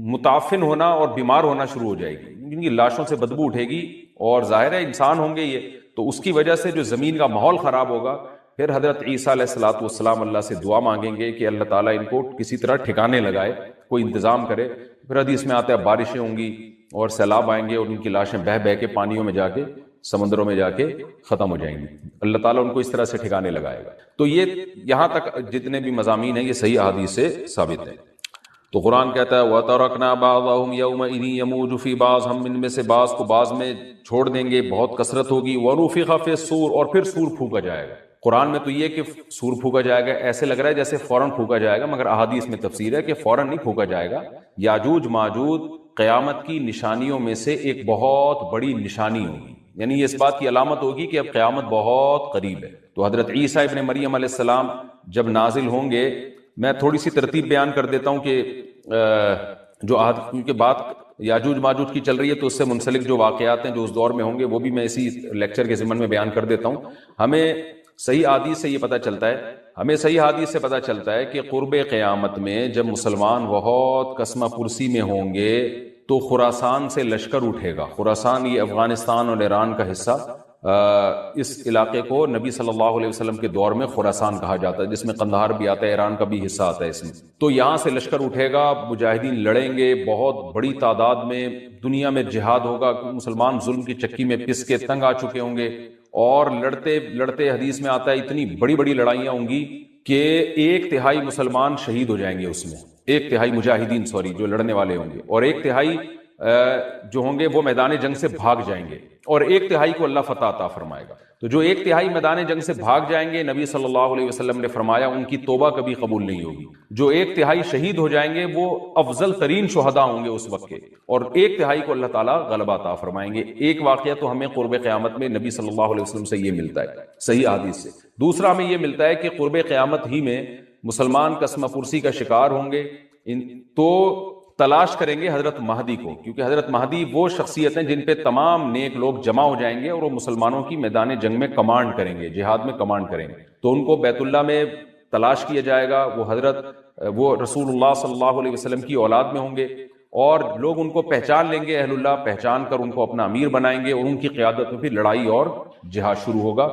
[SPEAKER 1] متعفن ہونا اور بیمار ہونا شروع ہو جائے گی، ان کی لاشوں سے بدبو اٹھے گی، اور ظاہر ہے انسان ہوں گے یہ، تو اس کی وجہ سے جو زمین کا ماحول خراب ہوگا، پھر حضرت عیسیٰ علیہ الصلوۃ والسلام اللہ سے دعا مانگیں گے کہ اللہ تعالیٰ ان کو کسی طرح ٹھکانے لگائے، کوئی انتظام کرے۔ پھر حدیث میں آتا ہے بارشیں ہوں گی اور سیلاب آئیں گے اور ان کی لاشیں بہہ بہہ کے پانیوں میں جا کے، سمندروں میں جا کے ختم ہو جائیں گی، اللہ تعالیٰ ان کو اس طرح سے ٹھکانے لگائے گا۔ تو یہ یہاں تک جتنے بھی مضامین ہیں یہ صحیح احادیث سے ثابت ہیں۔ تو قرآن کہتا ہے وَتَرَكْنَا بَعْضَهُمْ يَوْمَئِذٍ يَمُوجُ فِي بَعْضٍ، ہم ان میں سے بعض کو بعض میں چھوڑ دیں گے، بہت کثرت ہوگی۔ وَنُفِخَ فِي الصُّورِ، اور پھر سور پھونکا جائے گا۔ قرآن میں تو یہ کہ سور پھونکا جائے گا ایسے لگ رہا ہے جیسے فوراً پھونکا جائے گا، مگر احادیث میں تفسیر ہے کہ فوراً نہیں پھونکا جائے گا۔ یاجوج ماجوج قیامت کی نشانیوں میں سے ایک بہت بڑی نشانی ہوگی، یعنی یہ اس بات کی علامت ہوگی کہ اب قیامت بہت قریب ہے۔ تو حضرت عیسیٰ ابن مریم علیہ السلام جب نازل ہوں گے، میں تھوڑی سی ترتیب بیان کر دیتا ہوں کہ جو کیونکہ بات یاجوج ماجوج کی چل رہی ہے تو اس سے منسلک جو واقعات ہیں جو اس دور میں ہوں گے وہ بھی میں اسی لیکچر کے ضمن میں بیان کر دیتا ہوں۔ ہمیں صحیح حدیث سے یہ پتہ چلتا ہے، ہمیں صحیح حدیث سے پتہ چلتا ہے کہ قرب قیامت میں جب مسلمان بہت قسمہ پرسی میں ہوں گے تو خراسان سے لشکر اٹھے گا۔ خراسان یہ افغانستان اور ایران کا حصہ، اس علاقے کو نبی صلی اللہ علیہ وسلم کے دور میں خراسان کہا جاتا ہے، جس میں قندھار بھی آتا ہے، ایران کا بھی حصہ آتا ہے اس میں۔ تو یہاں سے لشکر اٹھے گا، مجاہدین لڑیں گے بہت بڑی تعداد میں، دنیا میں جہاد ہوگا، مسلمان ظلم کی چکی میں پس کے تنگ آ چکے ہوں گے، اور لڑتے لڑتے حدیث میں آتا ہے اتنی بڑی بڑی لڑائیاں ہوں گی کہ 1/3 مسلمان شہید ہو جائیں گے اس میں، 1/3 مجاہدین جو لڑنے والے ہوں گے، اور 1/3 جو ہوں گے وہ میدان جنگ سے بھاگ جائیں گے، اور 1/3 کو اللہ فتح عطا فرمائے گا۔ تو جو 1/3 میدان جنگ سے بھاگ جائیں گے، نبی صلی اللہ علیہ وسلم نے فرمایا ان کی توبہ کبھی قبول نہیں ہوگی۔ جو 1/3 شہید ہو جائیں گے وہ افضل ترین شہداء ہوں گے اس وقت کے، اور 1/3 کو اللہ تعالیٰ غلبہ عطا فرمائیں گے۔ ایک واقعہ تو ہمیں قرب قیامت میں نبی صلی اللہ علیہ وسلم سے یہ ملتا ہے صحیح حدیث سے۔ دوسرا ہمیں یہ ملتا ہے کہ قرب قیامت ہی میں مسلمان قسمہ پرسی کا شکار ہوں گے، تو تلاش کریں گے حضرت مہدی کو، کیونکہ حضرت مہدی وہ شخصیت ہیں جن پہ تمام نیک لوگ جمع ہو جائیں گے اور وہ مسلمانوں کی میدان جنگ میں کمانڈ کریں گے، جہاد میں کمانڈ کریں گے۔ تو ان کو بیت اللہ میں تلاش کیا جائے گا، وہ رسول اللہ صلی اللہ علیہ وسلم کی اولاد میں ہوں گے، اور لوگ ان کو پہچان لیں گے، اہل اللہ پہچان کر ان کو اپنا امیر بنائیں گے، اور ان کی قیادت میں پھر لڑائی اور جہاد شروع ہوگا۔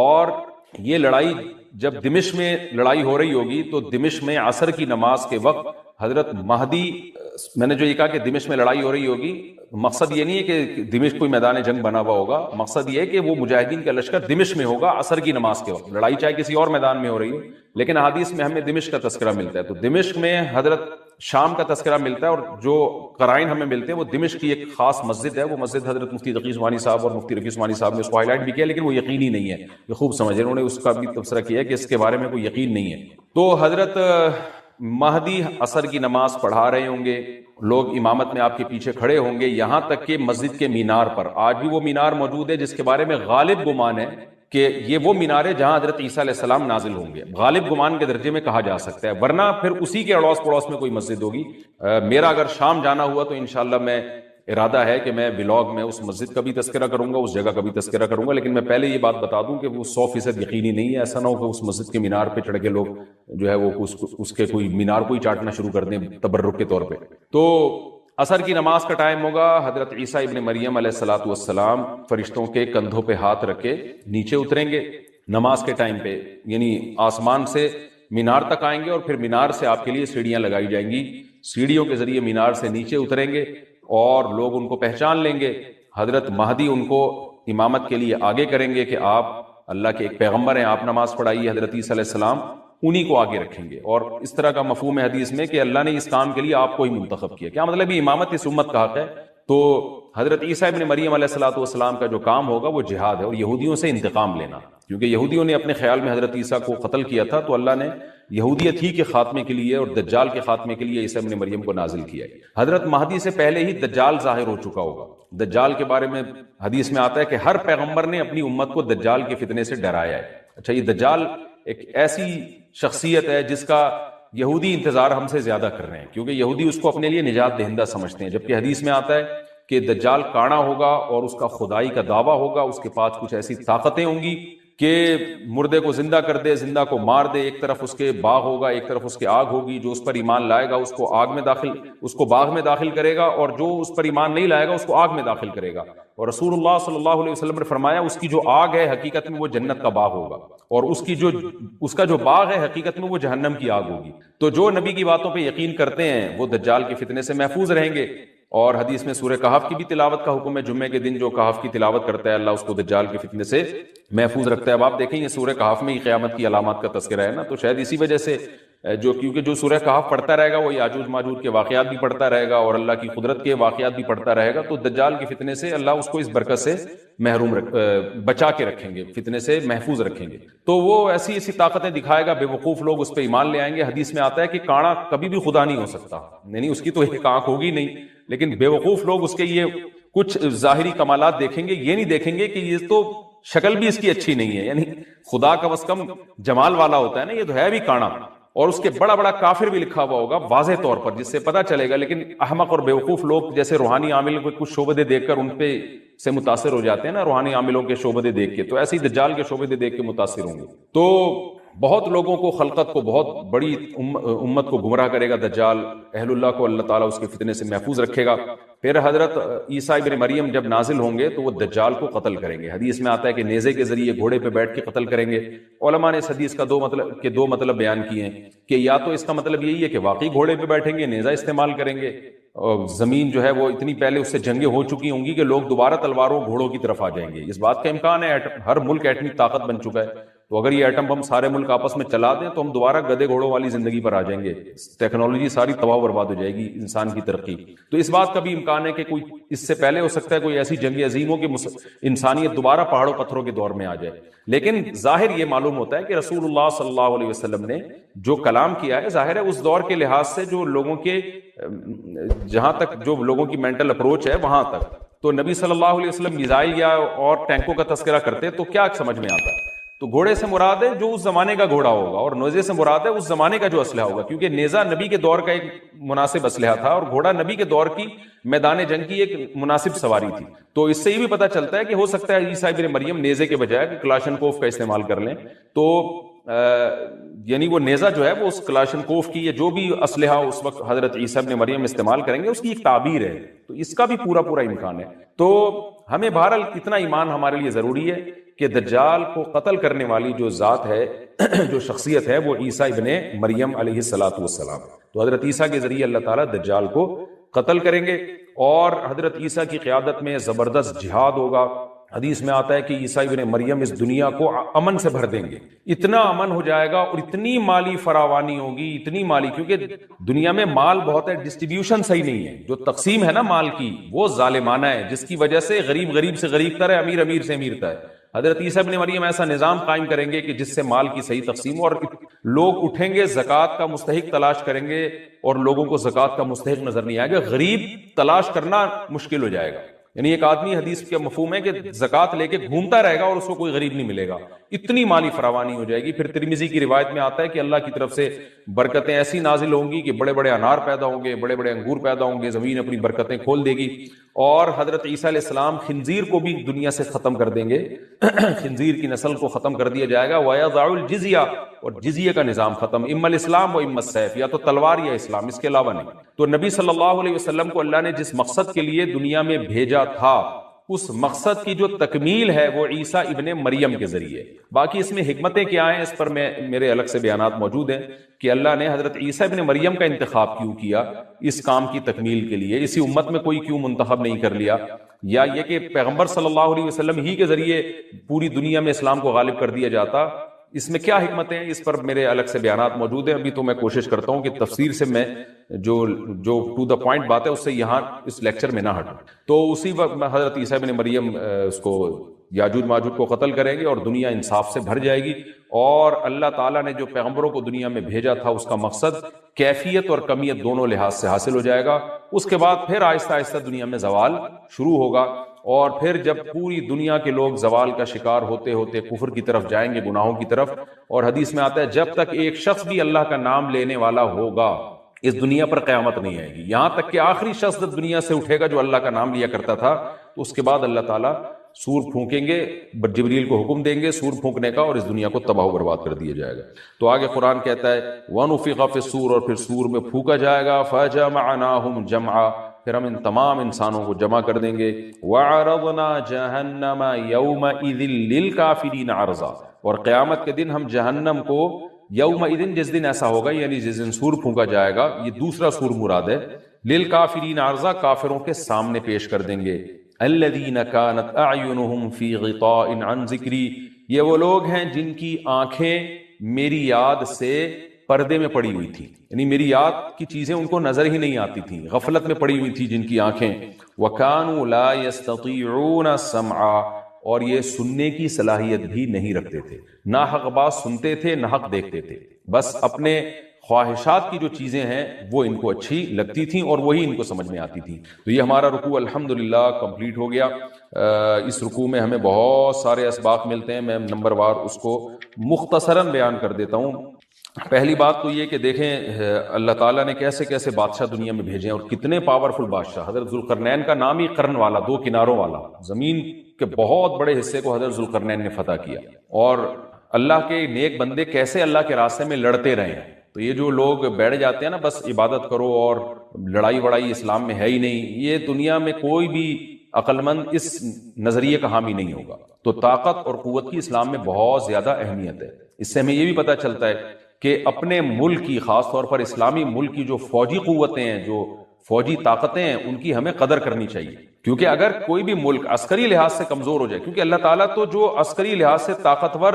[SPEAKER 1] اور یہ لڑائی جب دمشق میں لڑائی ہو رہی ہوگی تو دمشق میں عصر کی نماز کے وقت حضرت مہدی، میں نے جو یہ کہا کہ دمشق میں لڑائی ہو رہی ہوگی، مقصد یہ نہیں ہے کہ دمشق کوئی میدان جنگ بنا ہوا ہوگا، مقصد یہ ہے کہ وہ مجاہدین کا لشکر دمشق میں ہوگا عصر کی نماز کے وقت، لڑائی چاہے کسی اور میدان میں ہو رہی ہو، لیکن احادیث میں ہمیں دمشق کا تذکرہ ملتا ہے۔ تو دمشق میں حضرت شام کا تذکرہ ملتا ہے، اور جو قرائن ہمیں ملتے ہیں وہ دمشق کی ایک خاص مسجد ہے، وہ مسجد حضرت مفتی تقی عثمانی صاحب اور مفتی رفیع عثمانی صاحب نے اس کو ہائی لائٹ بھی کیا، لیکن وہ یقینی نہیں ہے، یہ خوب سمجھیں، انہوں نے اس کا بھی تبصرہ کیا ہے کہ اس کے بارے میں کوئی یقین نہیں ہے۔ تو حضرت مہدی عصر کی نماز پڑھا رہے ہوں گے، لوگ امامت میں آپ کے پیچھے کھڑے ہوں گے، یہاں تک کہ مسجد کے مینار پر، آج بھی وہ مینار موجود ہے جس کے بارے میں غالب گمان ہے کہ یہ وہ مینار ہے جہاں حضرت عیسیٰ علیہ السلام نازل ہوں گے، غالب گمان کے درجے میں کہا جا سکتا ہے، ورنہ پھر اسی کے اڑوس پڑوس میں کوئی مسجد ہوگی۔ میرا اگر شام جانا ہوا تو انشاءاللہ میں ارادہ ہے کہ میں ولاگ میں اس مسجد کا بھی تذکرہ کروں گا، اس جگہ کا بھی تذکرہ کروں گا، لیکن میں پہلے یہ بات بتا دوں کہ وہ 100% یقینی نہیں ہے، ایسا نہ ہو کہ اس مسجد کے مینار پہ چڑھ کے لوگ جو ہے وہ اس کے کوئی مینار کو ہی چاٹنا شروع کر دیں تبرک کے طور پہ۔ تو عصر کی نماز کا ٹائم ہوگا، حضرت عیسیٰ ابن مریم علیہ الصلوۃ والسلام فرشتوں کے کندھوں پہ ہاتھ رکھ کے نیچے اتریں گے نماز کے ٹائم پہ، یعنی آسمان سے مینار تک آئیں گے، اور پھر مینار سے آپ کے لیے سیڑھیاں لگائی جائیں گی، سیڑھیوں کے ذریعے مینار سے نیچے اتریں گے، اور لوگ ان کو پہچان لیں گے۔ حضرت مہدی ان کو امامت کے لیے آگے کریں گے کہ آپ اللہ کے ایک پیغمبر ہیں، آپ نماز پڑھائیے، حضرت عیسیٰ علیہ السلام انہی کو آگے رکھیں گے، اور اس طرح کا مفہوم ہے حدیث میں کہ اللہ نے اس کام کے لیے آپ کو ہی منتخب کیا۔ کیا مطلب یہ امامت اس امت کا حق ہے؟ تو حضرت عیسیٰ ابن مریم علیہ الصلوۃ والسلام کا جو کام ہوگا وہ جہاد ہے، اور یہودیوں سے انتقام لینا، کیونکہ یہودیوں نے اپنے خیال میں حضرت عیسیٰ کو قتل کیا تھا، تو اللہ نے یہودیت ہی کے خاتمے کے لیے اور دجال کے خاتمے کے لیے عیسیٰ ابن مریم کو نازل کیا ہے۔ حضرت مہدی سے پہلے ہی دجال ظاہر ہو چکا ہوگا۔ دجال کے بارے میں حدیث میں آتا ہے کہ ہر پیغمبر نے اپنی امت کو دجال کے فتنے سے ڈرایا ہے۔ اچھا، یہ دجال ایک ایسی شخصیت ہے جس کا یہودی انتظار ہم سے زیادہ کر رہے ہیں، کیونکہ یہودی اس کو اپنے لیے نجات دہندہ سمجھتے ہیں، جبکہ حدیث میں آتا ہے کہ دجال کانا ہوگا اور اس کا خدائی کا دعویٰ ہوگا، اس کے پاس کچھ ایسی طاقتیں ہوں گی کہ مردے کو زندہ کر دے، زندہ کو مار دے، ایک طرف اس کے باغ ہوگا، ایک طرف اس کے آگ ہوگی، جو اس پر ایمان لائے گا اس کو باغ میں داخل کرے گا، اور جو اس پر ایمان نہیں لائے گا اس کو آگ میں داخل کرے گا۔ اور رسول اللہ صلی اللہ علیہ وسلم نے فرمایا اس کی جو آگ ہے حقیقت میں وہ جنت کا باغ ہوگا، اور اس کا جو باغ ہے حقیقت میں وہ جہنم کی آگ ہوگی۔ تو جو نبی کی باتوں پہ یقین کرتے ہیں وہ دجال کے فتنے سے محفوظ رہیں گے۔ اور حدیث میں سورہ کہف کی بھی تلاوت کا حکم ہے، جمعے کے دن جو کہف کی تلاوت کرتا ہے اللہ اس کو دجال کے فتنے سے محفوظ رکھتا ہے۔ اب آپ دیکھیں یہ سورہ کہف میں ہی قیامت کی علامات کا تذکرہ ہے نا، تو شاید اسی وجہ سے کیونکہ جو سورہ کہف پڑھتا رہے گا وہ یاجوج ماجوج کے واقعات بھی پڑھتا رہے گا اور اللہ کی قدرت کے واقعات بھی پڑھتا رہے گا، تو دجال کے فتنے سے اللہ اس کو اس برکت سے بچا کے رکھیں گے، فتنے سے محفوظ رکھیں گے۔ تو وہ ایسی طاقتیں دکھائے گا، بے وقوف لوگ اس پہ ایمان لے آئیں گے۔ حدیث میں آتا ہے کہ کانا کبھی بھی خدا نہیں ہو سکتا، یعنی اس کی تو ایک آنکھ ہوگی نہیں، لیکن بے وقوف لوگ اس کے یہ کچھ ظاہری کمالات دیکھیں گے، یہ نہیں دیکھیں گے کہ یہ تو شکل بھی اس کی اچھی نہیں ہے، یعنی خدا کا بس کم جمال والا ہوتا ہے نا، یہ تو ہے بھی کانا، اور اس کے بڑا بڑا کافر بھی لکھا ہوا ہوگا واضح طور پر، جس سے پتہ چلے گا۔ لیکن احمق اور بیوقوف لوگ جیسے روحانی عامل کو کچھ شعبدے دیکھ کر ان پہ سے متاثر ہو جاتے ہیں نا، روحانی عاملوں کے شعبدے دیکھ کے، تو ایسے ہی دجال کے شعبدے دیکھ کے متاثر ہوں گے۔ تو بہت لوگوں کو، خلقت کو، بہت بڑی امت کو گمراہ کرے گا دجال، اہل اللہ کو اللہ تعالیٰ اس کے فتنے سے محفوظ رکھے گا۔ پھر حضرت عیسیٰ ابن مریم جب نازل ہوں گے تو وہ دجال کو قتل کریں گے۔ حدیث میں آتا ہے کہ نیزے کے ذریعے گھوڑے پہ بیٹھ کے قتل کریں گے۔ علماء نے اس حدیث کا دو مطلب بیان کیے ہیں کہ یا تو اس کا مطلب یہی ہے کہ واقعی گھوڑے پہ بیٹھیں گے، نیزہ استعمال کریں گے، اور زمین جو ہے وہ اتنی پہلے اس سے جنگیں ہو چکی ہوں گی کہ لوگ دوبارہ تلواروں گھوڑوں کی طرف آ جائیں گے۔ اس بات کا امکان ہے، ہر ملک ایٹمی طاقت بن چکا ہے، تو اگر یہ ایٹم بم سارے ملک آپس میں چلا دیں تو ہم دوبارہ گدے گھوڑوں والی زندگی پر آ جائیں گے، ٹیکنالوجی ساری تباہ برباد ہو جائے گی، انسان کی ترقی۔ تو اس بات کا بھی امکان ہے کہ کوئی اس سے پہلے ہو سکتا ہے کوئی ایسی جنگ عظیم ہو کہ انسانیت دوبارہ پہاڑوں پتھروں کے دور میں آ جائے۔ لیکن ظاہر یہ معلوم ہوتا ہے کہ رسول اللہ صلی اللہ علیہ وسلم نے جو کلام کیا ہے، ظاہر ہے اس دور کے لحاظ سے جو لوگوں کے جہاں تک جو لوگوں کی مینٹل اپروچ ہے وہاں تک، تو نبی صلی اللہ علیہ وسلم میزائل یا اور ٹینکوں کا تذکرہ کرتے تو کیا سمجھ میں آتا ہے؟ تو گھوڑے سے مراد ہے جو اس زمانے کا گھوڑا ہوگا، اور نیزے سے مراد ہے اس زمانے کا جو اسلحہ ہوگا، کیونکہ نیزہ نبی کے دور کا ایک مناسب اسلحہ تھا اور گھوڑا نبی کے دور کی میدان جنگ کی ایک مناسب سواری تھی۔ تو اس سے یہ بھی پتہ چلتا ہے کہ ہو سکتا ہے عیسیٰ ابن مریم نیزے کے بجائے کلاشنکوف کا استعمال کر لیں، تو یعنی وہ نیزہ جو ہے وہ اس کلاشنکوف کی یا جو بھی اسلحہ اس وقت حضرت عیسیٰ ابن مریم استعمال کریں گے اس کی ایک تعبیر ہے، تو اس کا بھی پورا امکان ہے۔ تو ہمیں بہرحال اتنا ایمان ہمارے لیے ضروری ہے کہ دجال کو قتل کرنے والی جو ذات ہے، جو شخصیت ہے، وہ عیسیٰ ابن مریم علیہ الصلوۃ والسلام۔ تو حضرت عیسیٰ کے ذریعے اللہ تعالیٰ دجال کو قتل کریں گے، اور حضرت عیسیٰ کی قیادت میں زبردست جہاد ہوگا۔ حدیث میں آتا ہے کہ عیسیٰ ابن مریم اس دنیا کو امن سے بھر دیں گے، اتنا امن ہو جائے گا اور اتنی مالی فراوانی ہوگی، اتنی مالی، کیونکہ دنیا میں مال بہت ہے، ڈسٹریبیوشن صحیح نہیں ہے، جو تقسیم ہے نا مال کی وہ ظالمانہ ہے، جس کی وجہ سے غریب سے غریب تر ہے، امیر سے امیر تر ہے۔ حضرت عیسیٰ ابن مریم ایسا نظام قائم کریں گے کہ جس سے مال کی صحیح تقسیم ہو، اور لوگ اٹھیں گے زکوٰۃ کا مستحق تلاش کریں گے اور لوگوں کو زکوٰۃ کا مستحق نظر نہیں آئے گا، غریب تلاش کرنا مشکل ہو جائے گا۔ یعنی ایک آدمی، حدیث کا مفہوم ہے کہ زکوٰۃ لے کے گھومتا رہے گا اور اس کو کوئی غریب نہیں ملے گا، اتنی مالی فراوانی ہو جائے گی۔ پھر ترمذی کی روایت میں آتا ہے کہ اللہ کی طرف سے برکتیں ایسی نازل ہوں گی کہ بڑے بڑے انار پیدا ہوں گے، بڑے بڑے انگور پیدا ہوں گے، زمین اپنی برکتیں کھول دے گی، اور حضرت عیسیٰ علیہ السلام خنزیر کو بھی دنیا سے ختم کر دیں گے، خنزیر کی نسل کو ختم کر دیا جائے گا، وَيَضَعُ الْجِزْيَةَ، اور جزیہ کا نظام ختم، اما الاسلام و اما السیف، یا تو تلوار یا اسلام، اس کے علاوہ نہیں۔ تو نبی صلی اللہ علیہ وسلم کو اللہ نے جس مقصد کے لیے دنیا میں بھیجا تھا، اس مقصد کی جو تکمیل ہے وہ عیسیٰ ابن مریم کے ذریعے۔ باقی اس میں حکمتیں کیا ہیں، اس پر میرے الگ سے بیانات موجود ہیں کہ اللہ نے حضرت عیسیٰ ابن مریم کا انتخاب کیوں کیا اس کام کی تکمیل کے لیے، اسی امت میں کوئی کیوں منتخب نہیں کر لیا، یا یہ کہ پیغمبر صلی اللہ علیہ وسلم ہی کے ذریعے پوری دنیا میں اسلام کو غالب کر دیا جاتا، اس میں کیا حکمتیں ہیں، اس پر میرے الگ سے بیانات موجود ہیں۔ ابھی تو میں کوشش کرتا ہوں کہ تفسیر سے میں جو ٹو دا پوائنٹ بات ہے اس سے یہاں اس لیکچر میں نہ ہٹوں۔ تو اسی وقت حضرت عیسیٰ ابن مریم اس کو یاجوج ماجوج کو قتل کریں گے اور دنیا انصاف سے بھر جائے گی، اور اللہ تعالیٰ نے جو پیغمبروں کو دنیا میں بھیجا تھا اس کا مقصد کیفیت اور کمیت دونوں لحاظ سے حاصل ہو جائے گا۔ اس کے بعد پھر آہستہ آہستہ دنیا میں زوال شروع ہوگا، اور پھر جب پوری دنیا کے لوگ زوال کا شکار ہوتے ہوتے کفر کی طرف جائیں گے، گناہوں کی طرف، اور حدیث میں آتا ہے جب تک ایک شخص بھی اللہ کا نام لینے والا ہوگا اس دنیا پر قیامت نہیں آئے گی، یہاں تک کہ آخری شخص جب دنیا سے اٹھے گا جو اللہ کا نام لیا کرتا تھا، تو اس کے بعد اللہ تعالیٰ سور پھونکیں گے، جبریل کو حکم دیں گے سور پھونکنے کا، اور اس دنیا کو تباہ و برباد کر دیا جائے گا۔ تو آگے قرآن کہتا ہے وَنُفِخَ فِي الصُّورِ، اور پھر سور میں پھونکا جائے گا، فَجَمَعْنَاهُمْ جَمْعًا، پھر ہم ان تمام انسانوں کو جمع کر دیں گے، وَعَرَضْنَا جَهَنَّمَ يَوْمَئِذٍ لِّلْكَافِرِينَ عَرْضًا، اور قیامت کے دن ہم جہنم کو یومئذ، جس دن ایسا ہوگا یعنی جس دن سور پھونکا جائے گا، یہ دوسرا سور مراد ہے، للکافرین عرضا، کافروں کے سامنے پیش کر دیں گے، الذین کانت اعینہم فی غطاء عن ذکری، یہ وہ لوگ ہیں جن کی آنکھیں میری یاد سے پردے میں پڑی ہوئی تھی، یعنی میری یاد کی چیزیں ان کو نظر ہی نہیں آتی تھیں، غفلت میں پڑی ہوئی تھی جن کی آنکھیں، وکانوا لا یستطیعون سمعا، اور یہ سننے کی صلاحیت بھی نہیں رکھتے تھے، نہ حق بات سنتے تھے نہ حق دیکھتے تھے، بس اپنے خواہشات کی جو چیزیں ہیں وہ ان کو اچھی لگتی تھیں اور وہی ان کو سمجھ میں آتی تھی۔ تو یہ ہمارا رکوع الحمدللہ کمپلیٹ ہو گیا۔ اس رکوع میں ہمیں بہت سارے اسباق ملتے ہیں، میں نمبر وار اس کو مختصراً بیان کر دیتا ہوں۔ پہلی بات تو یہ کہ دیکھیں اللہ تعالیٰ نے کیسے کیسے بادشاہ دنیا میں بھیجے ہیں اور کتنے پاورفل بادشاہ۔ حضرت ذوالقرنین کا نام ہی قرن والا، دو کناروں والا، زمین کے بہت بڑے حصے کو حضرت ذوالقرنین نے فتح کیا، اور اللہ کے نیک بندے کیسے اللہ کے راستے میں لڑتے رہے ہیں۔ تو یہ جو لوگ بیٹھ جاتے ہیں نا بس عبادت کرو اور لڑائی وڑائی اسلام میں ہے ہی نہیں، یہ دنیا میں کوئی بھی عقل مند اس نظریے کا حامی نہیں ہوگا۔ تو طاقت اور قوت کی اسلام میں بہت زیادہ اہمیت ہے۔ اس سے ہمیں یہ بھی پتہ چلتا ہے کہ اپنے ملک کی، خاص طور پر اسلامی ملک کی جو فوجی قوتیں ہیں، جو فوجی طاقتیں ہیں، ان کی ہمیں قدر کرنی چاہیے، کیونکہ اگر کوئی بھی ملک عسکری لحاظ سے کمزور ہو جائے، کیونکہ اللہ تعالیٰ تو جو عسکری لحاظ سے طاقتور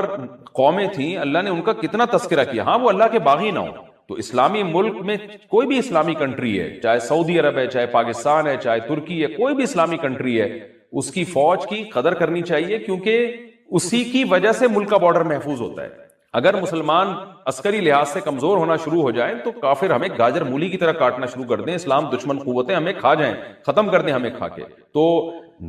[SPEAKER 1] قومیں تھیں اللہ نے ان کا کتنا تذکرہ کیا، ہاں وہ اللہ کے باغی نہ ہوں، تو اسلامی ملک میں کوئی بھی اسلامی کنٹری ہے، چاہے سعودی عرب ہے، چاہے پاکستان ہے، چاہے ترکی ہے، کوئی بھی اسلامی کنٹری ہے، اس کی فوج کی قدر کرنی چاہیے، کیونکہ اسی کی وجہ سے ملک کا بارڈر محفوظ ہوتا ہے۔ اگر مسلمان عسکری لحاظ سے کمزور ہونا شروع ہو جائیں تو کافر ہمیں گاجر مولی کی طرح کاٹنا شروع کر دیں، اسلام دشمن قوتیں ہمیں کھا جائیں، ختم کر دیں ہمیں کھا کے۔ تو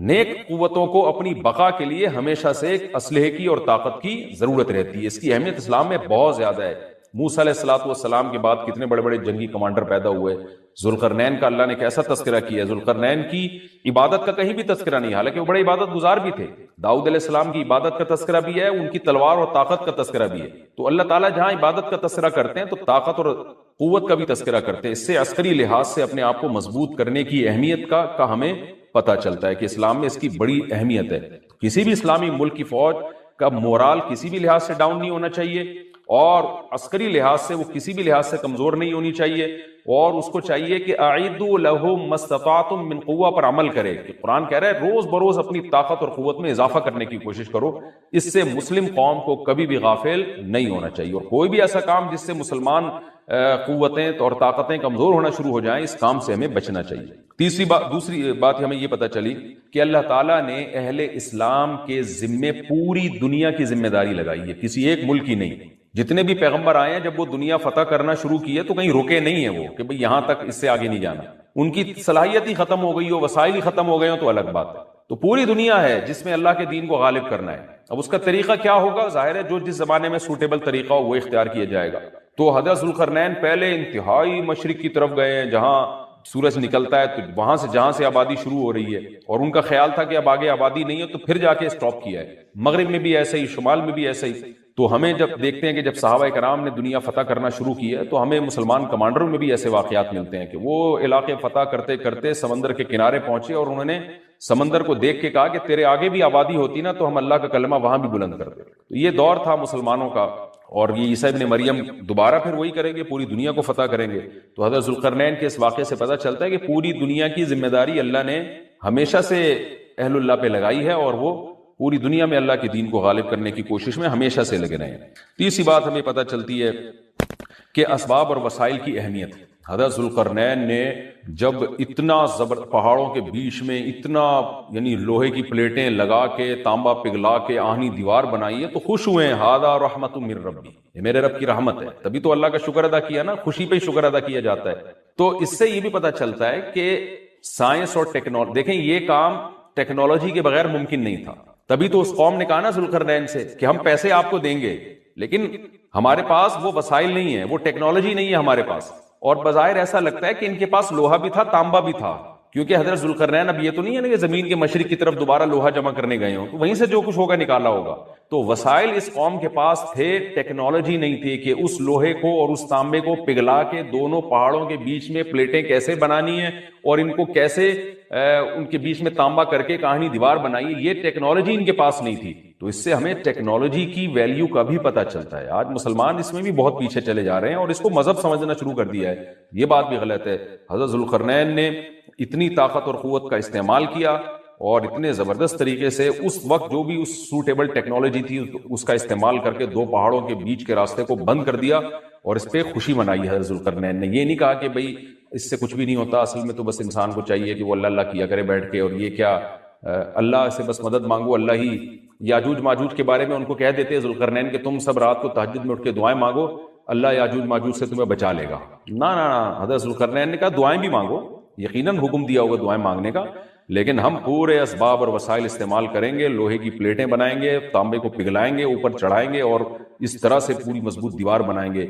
[SPEAKER 1] نیک قوتوں کو اپنی بقا کے لیے ہمیشہ سے اسلحے کی اور طاقت کی ضرورت رہتی ہے، اس کی اہمیت اسلام میں بہت زیادہ ہے۔ موسیٰ علیہ الصلوۃ والسلام کے بعد کتنے بڑے بڑے جنگی کمانڈر پیدا ہوئے، ذوالقرنین کا اللہ نے کیسا تذکرہ کیا، ذوالقرنین کی عبادت کا کہیں بھی تذکرہ نہیں، حالانکہ وہ بڑے عبادت گزار بھی تھے۔ داؤد علیہ السلام کی عبادت کا تذکرہ بھی ہے، ان کی تلوار اور طاقت کا تذکرہ بھی ہے۔ تو اللہ تعالیٰ جہاں عبادت کا تذکرہ کرتے ہیں تو طاقت اور قوت کا بھی تذکرہ کرتے ہیں، اس سے عسکری لحاظ سے اپنے آپ کو مضبوط کرنے کی اہمیت کا ہمیں پتہ چلتا ہے کہ اسلام میں اس کی بڑی اہمیت ہے۔ کسی بھی اسلامی ملک کی فوج کا مورال کسی بھی لحاظ سے ڈاؤن نہیں ہونا چاہیے، اور عسکری لحاظ سے وہ کسی بھی لحاظ سے کمزور نہیں ہونی چاہیے، اور اس کو چاہیے کہ اعدوا لهم ما استطعتم من قوہ پر عمل کرے، کہ قرآن کہہ رہا ہے روز بروز اپنی طاقت اور قوت میں اضافہ کرنے کی کوشش کرو۔ اس سے مسلم قوم کو کبھی بھی غافل نہیں ہونا چاہیے، اور کوئی بھی ایسا کام جس سے مسلمان قوتیں اور طاقتیں کمزور ہونا شروع ہو جائیں، اس کام سے ہمیں بچنا چاہیے۔ دوسری بات ہمیں یہ پتہ چلی کہ اللہ تعالیٰ نے اہل اسلام کے ذمے پوری دنیا کی ذمہ داری لگائی ہے، کسی ایک ملک کی نہیں۔ جتنے بھی پیغمبر آئے ہیں جب وہ دنیا فتح کرنا شروع کی ہے تو کہیں رکے نہیں ہیں وہ کہ بھئی یہاں تک، اس سے آگے نہیں جانا، ان کی صلاحیت ہی ختم ہو گئی ہو، وسائل ہی ختم ہو گئے ہو تو الگ بات ہے۔ تو پوری دنیا ہے جس میں اللہ کے دین کو غالب کرنا ہے۔ اب اس کا طریقہ کیا ہوگا؟ ظاہر ہے جو جس زمانے میں سوٹیبل طریقہ ہو وہ اختیار کیا جائے گا۔ تو حضرت ذوالقرنین پہلے انتہائی مشرق کی طرف گئے ہیں، جہاں سورج نکلتا ہے تو وہاں سے جہاں سے آبادی شروع ہو رہی ہے، اور ان کا خیال تھا کہ اب آگے آبادی نہیں ہے تو پھر جا کے اسٹاپ کیا ہے۔ مغرب میں بھی ایسے ہی، شمال میں بھی ایسے ہی۔ تو ہمیں جب دیکھتے ہیں کہ جب صحابہ کرام نے دنیا فتح کرنا شروع کی ہے تو ہمیں مسلمان کمانڈروں میں بھی ایسے واقعات ملتے ہیں کہ وہ علاقے فتح کرتے کرتے سمندر کے کنارے پہنچے اور انہوں نے سمندر کو دیکھ کے کہا کہ تیرے آگے بھی آبادی ہوتی نا تو ہم اللہ کا کلمہ وہاں بھی بلند کرتے۔ تو یہ دور تھا مسلمانوں کا، اور یہ عیسیٰ ابن مریم دوبارہ پھر وہی کریں گے، پوری دنیا کو فتح کریں گے۔ تو حضرت ذوالقرنین کے اس واقعے سے پتہ چلتا ہے کہ پوری دنیا کی ذمہ داری اللہ نے ہمیشہ سے اہل اللہ پہ لگائی ہے، اور وہ پوری دنیا میں اللہ کے دین کو غالب کرنے کی کوشش میں ہمیشہ سے لگے رہے ہیں۔ تیسری بات ہمیں پتہ چلتی ہے کہ اسباب اور وسائل کی اہمیت۔ حضرت ذوالقرنین نے جب اتنا پہاڑوں کے بیچ میں اتنا یعنی لوہے کی پلیٹیں لگا کے، تانبا پگھلا کے آہنی دیوار بنائی ہے تو خوش ہوئے ہیں، ھذا رحمت من ربی، یہ میرے رب کی رحمت ہے، تبھی تو اللہ کا شکر ادا کیا نا، خوشی پہ شکر ادا کیا جاتا ہے۔ تو اس سے یہ بھی پتہ چلتا ہے کہ سائنس اور ٹیکنالوجی، دیکھیں یہ کام ٹیکنالوجی کے بغیر ممکن نہیں تھا، تبھی تو اس قوم نے کہا نا ذوالقرنین سے کہ ہم پیسے آپ کو دیں گے، لیکن ہمارے پاس وہ وسائل نہیں ہیں، وہ ٹیکنالوجی نہیں ہے ہمارے پاس۔ اور بظاہر ایسا لگتا ہے کہ ان کے پاس لوہا بھی تھا، تانبا بھی تھا، کیونکہ حضرت ذوالقرنین اب یہ تو نہیں ہے نا کہ زمین کے مشرق کی طرف دوبارہ لوہا جمع کرنے گئے ہوں، تو وہیں سے جو کچھ ہوگا نکالا ہوگا. تو وسائل اس قوم کے پاس تھے، ٹیکنالوجی نہیں تھی کہ اس لوہے کو اور اس تانبے کو پگھلا کے دونوں پہاڑوں کے بیچ میں پلیٹیں کیسے بنانی ہیں اور ان کو کیسے ان کے بیچ میں تانبا کر کے کہانی دیوار بنائی. یہ ٹیکنالوجی ان کے پاس نہیں تھی. تو اس سے ہمیں ٹیکنالوجی کی ویلیو کا بھی پتہ چلتا ہے. آج مسلمان اس میں بھی بہت پیچھے چلے جا رہے ہیں اور اس کو مذہب سمجھنا شروع کر دیا ہے. یہ بات بھی غلط ہے. حضرت ذوالقرنین نے اتنی طاقت اور قوت کا استعمال کیا اور اتنے زبردست طریقے سے اس وقت جو بھی اس سوٹیبل ٹیکنالوجی تھی اس کا استعمال کر کے دو پہاڑوں کے بیچ کے راستے کو بند کر دیا اور اس پہ خوشی منائی حضرت ذوالقرنین نے. یہ نہیں کہا کہ بھئی اس سے کچھ بھی نہیں ہوتا، اصل میں تو بس انسان کو چاہیے کہ وہ اللہ اللہ کیا کرے بیٹھ کے، اور یہ کیا اللہ سے بس مدد مانگو، اللہ ہی. یاجوج ماجوج کے بارے میں ان کو کہہ دیتے ذوالقرنین کہ تم سب رات کو تہجد میں اٹھ کے دعائیں مانگو، اللہ یاجوج ماجوج سے تمہیں بچا لے گا. نہ نہ نہ، حضرت ذوالقرنین نے کہا دعائیں بھی مانگو، یقیناً حکم دیا ہوگا دعائیں مانگنے کا، لیکن ہم پورے اسباب اور وسائل استعمال کریں گے، لوہے کی پلیٹیں بنائیں گے، تانبے کو پگھلائیں گے، اوپر چڑھائیں گے اور اس طرح سے پوری مضبوط دیوار بنائیں گے.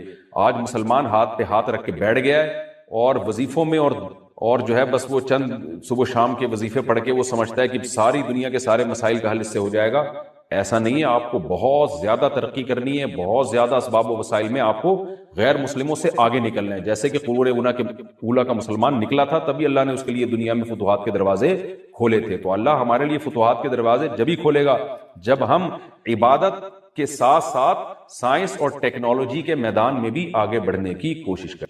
[SPEAKER 1] آج مسلمان ہاتھ پہ ہاتھ رکھ کے بیٹھ گیا ہے اور وظیفوں میں اور جو ہے بس وہ چند صبح شام کے وظیفے پڑھ کے وہ سمجھتا ہے کہ ساری دنیا کے سارے مسائل کا حل اس سے ہو جائے گا. ایسا نہیں ہے. آپ کو بہت زیادہ ترقی کرنی ہے، بہت زیادہ اسباب و وسائل میں آپ کو غیر مسلموں سے آگے نکلنا ہے. جیسے کہ قرون اولیٰ کا مسلمان نکلا تھا، تبھی اللہ نے اس کے لیے دنیا میں فتوحات کے دروازے کھولے تھے. تو اللہ ہمارے لیے فتوحات کے دروازے جبھی کھولے گا جب ہم عبادت کے ساتھ ساتھ سائنس اور ٹیکنالوجی کے میدان میں بھی آگے بڑھنے کی کوشش کریں.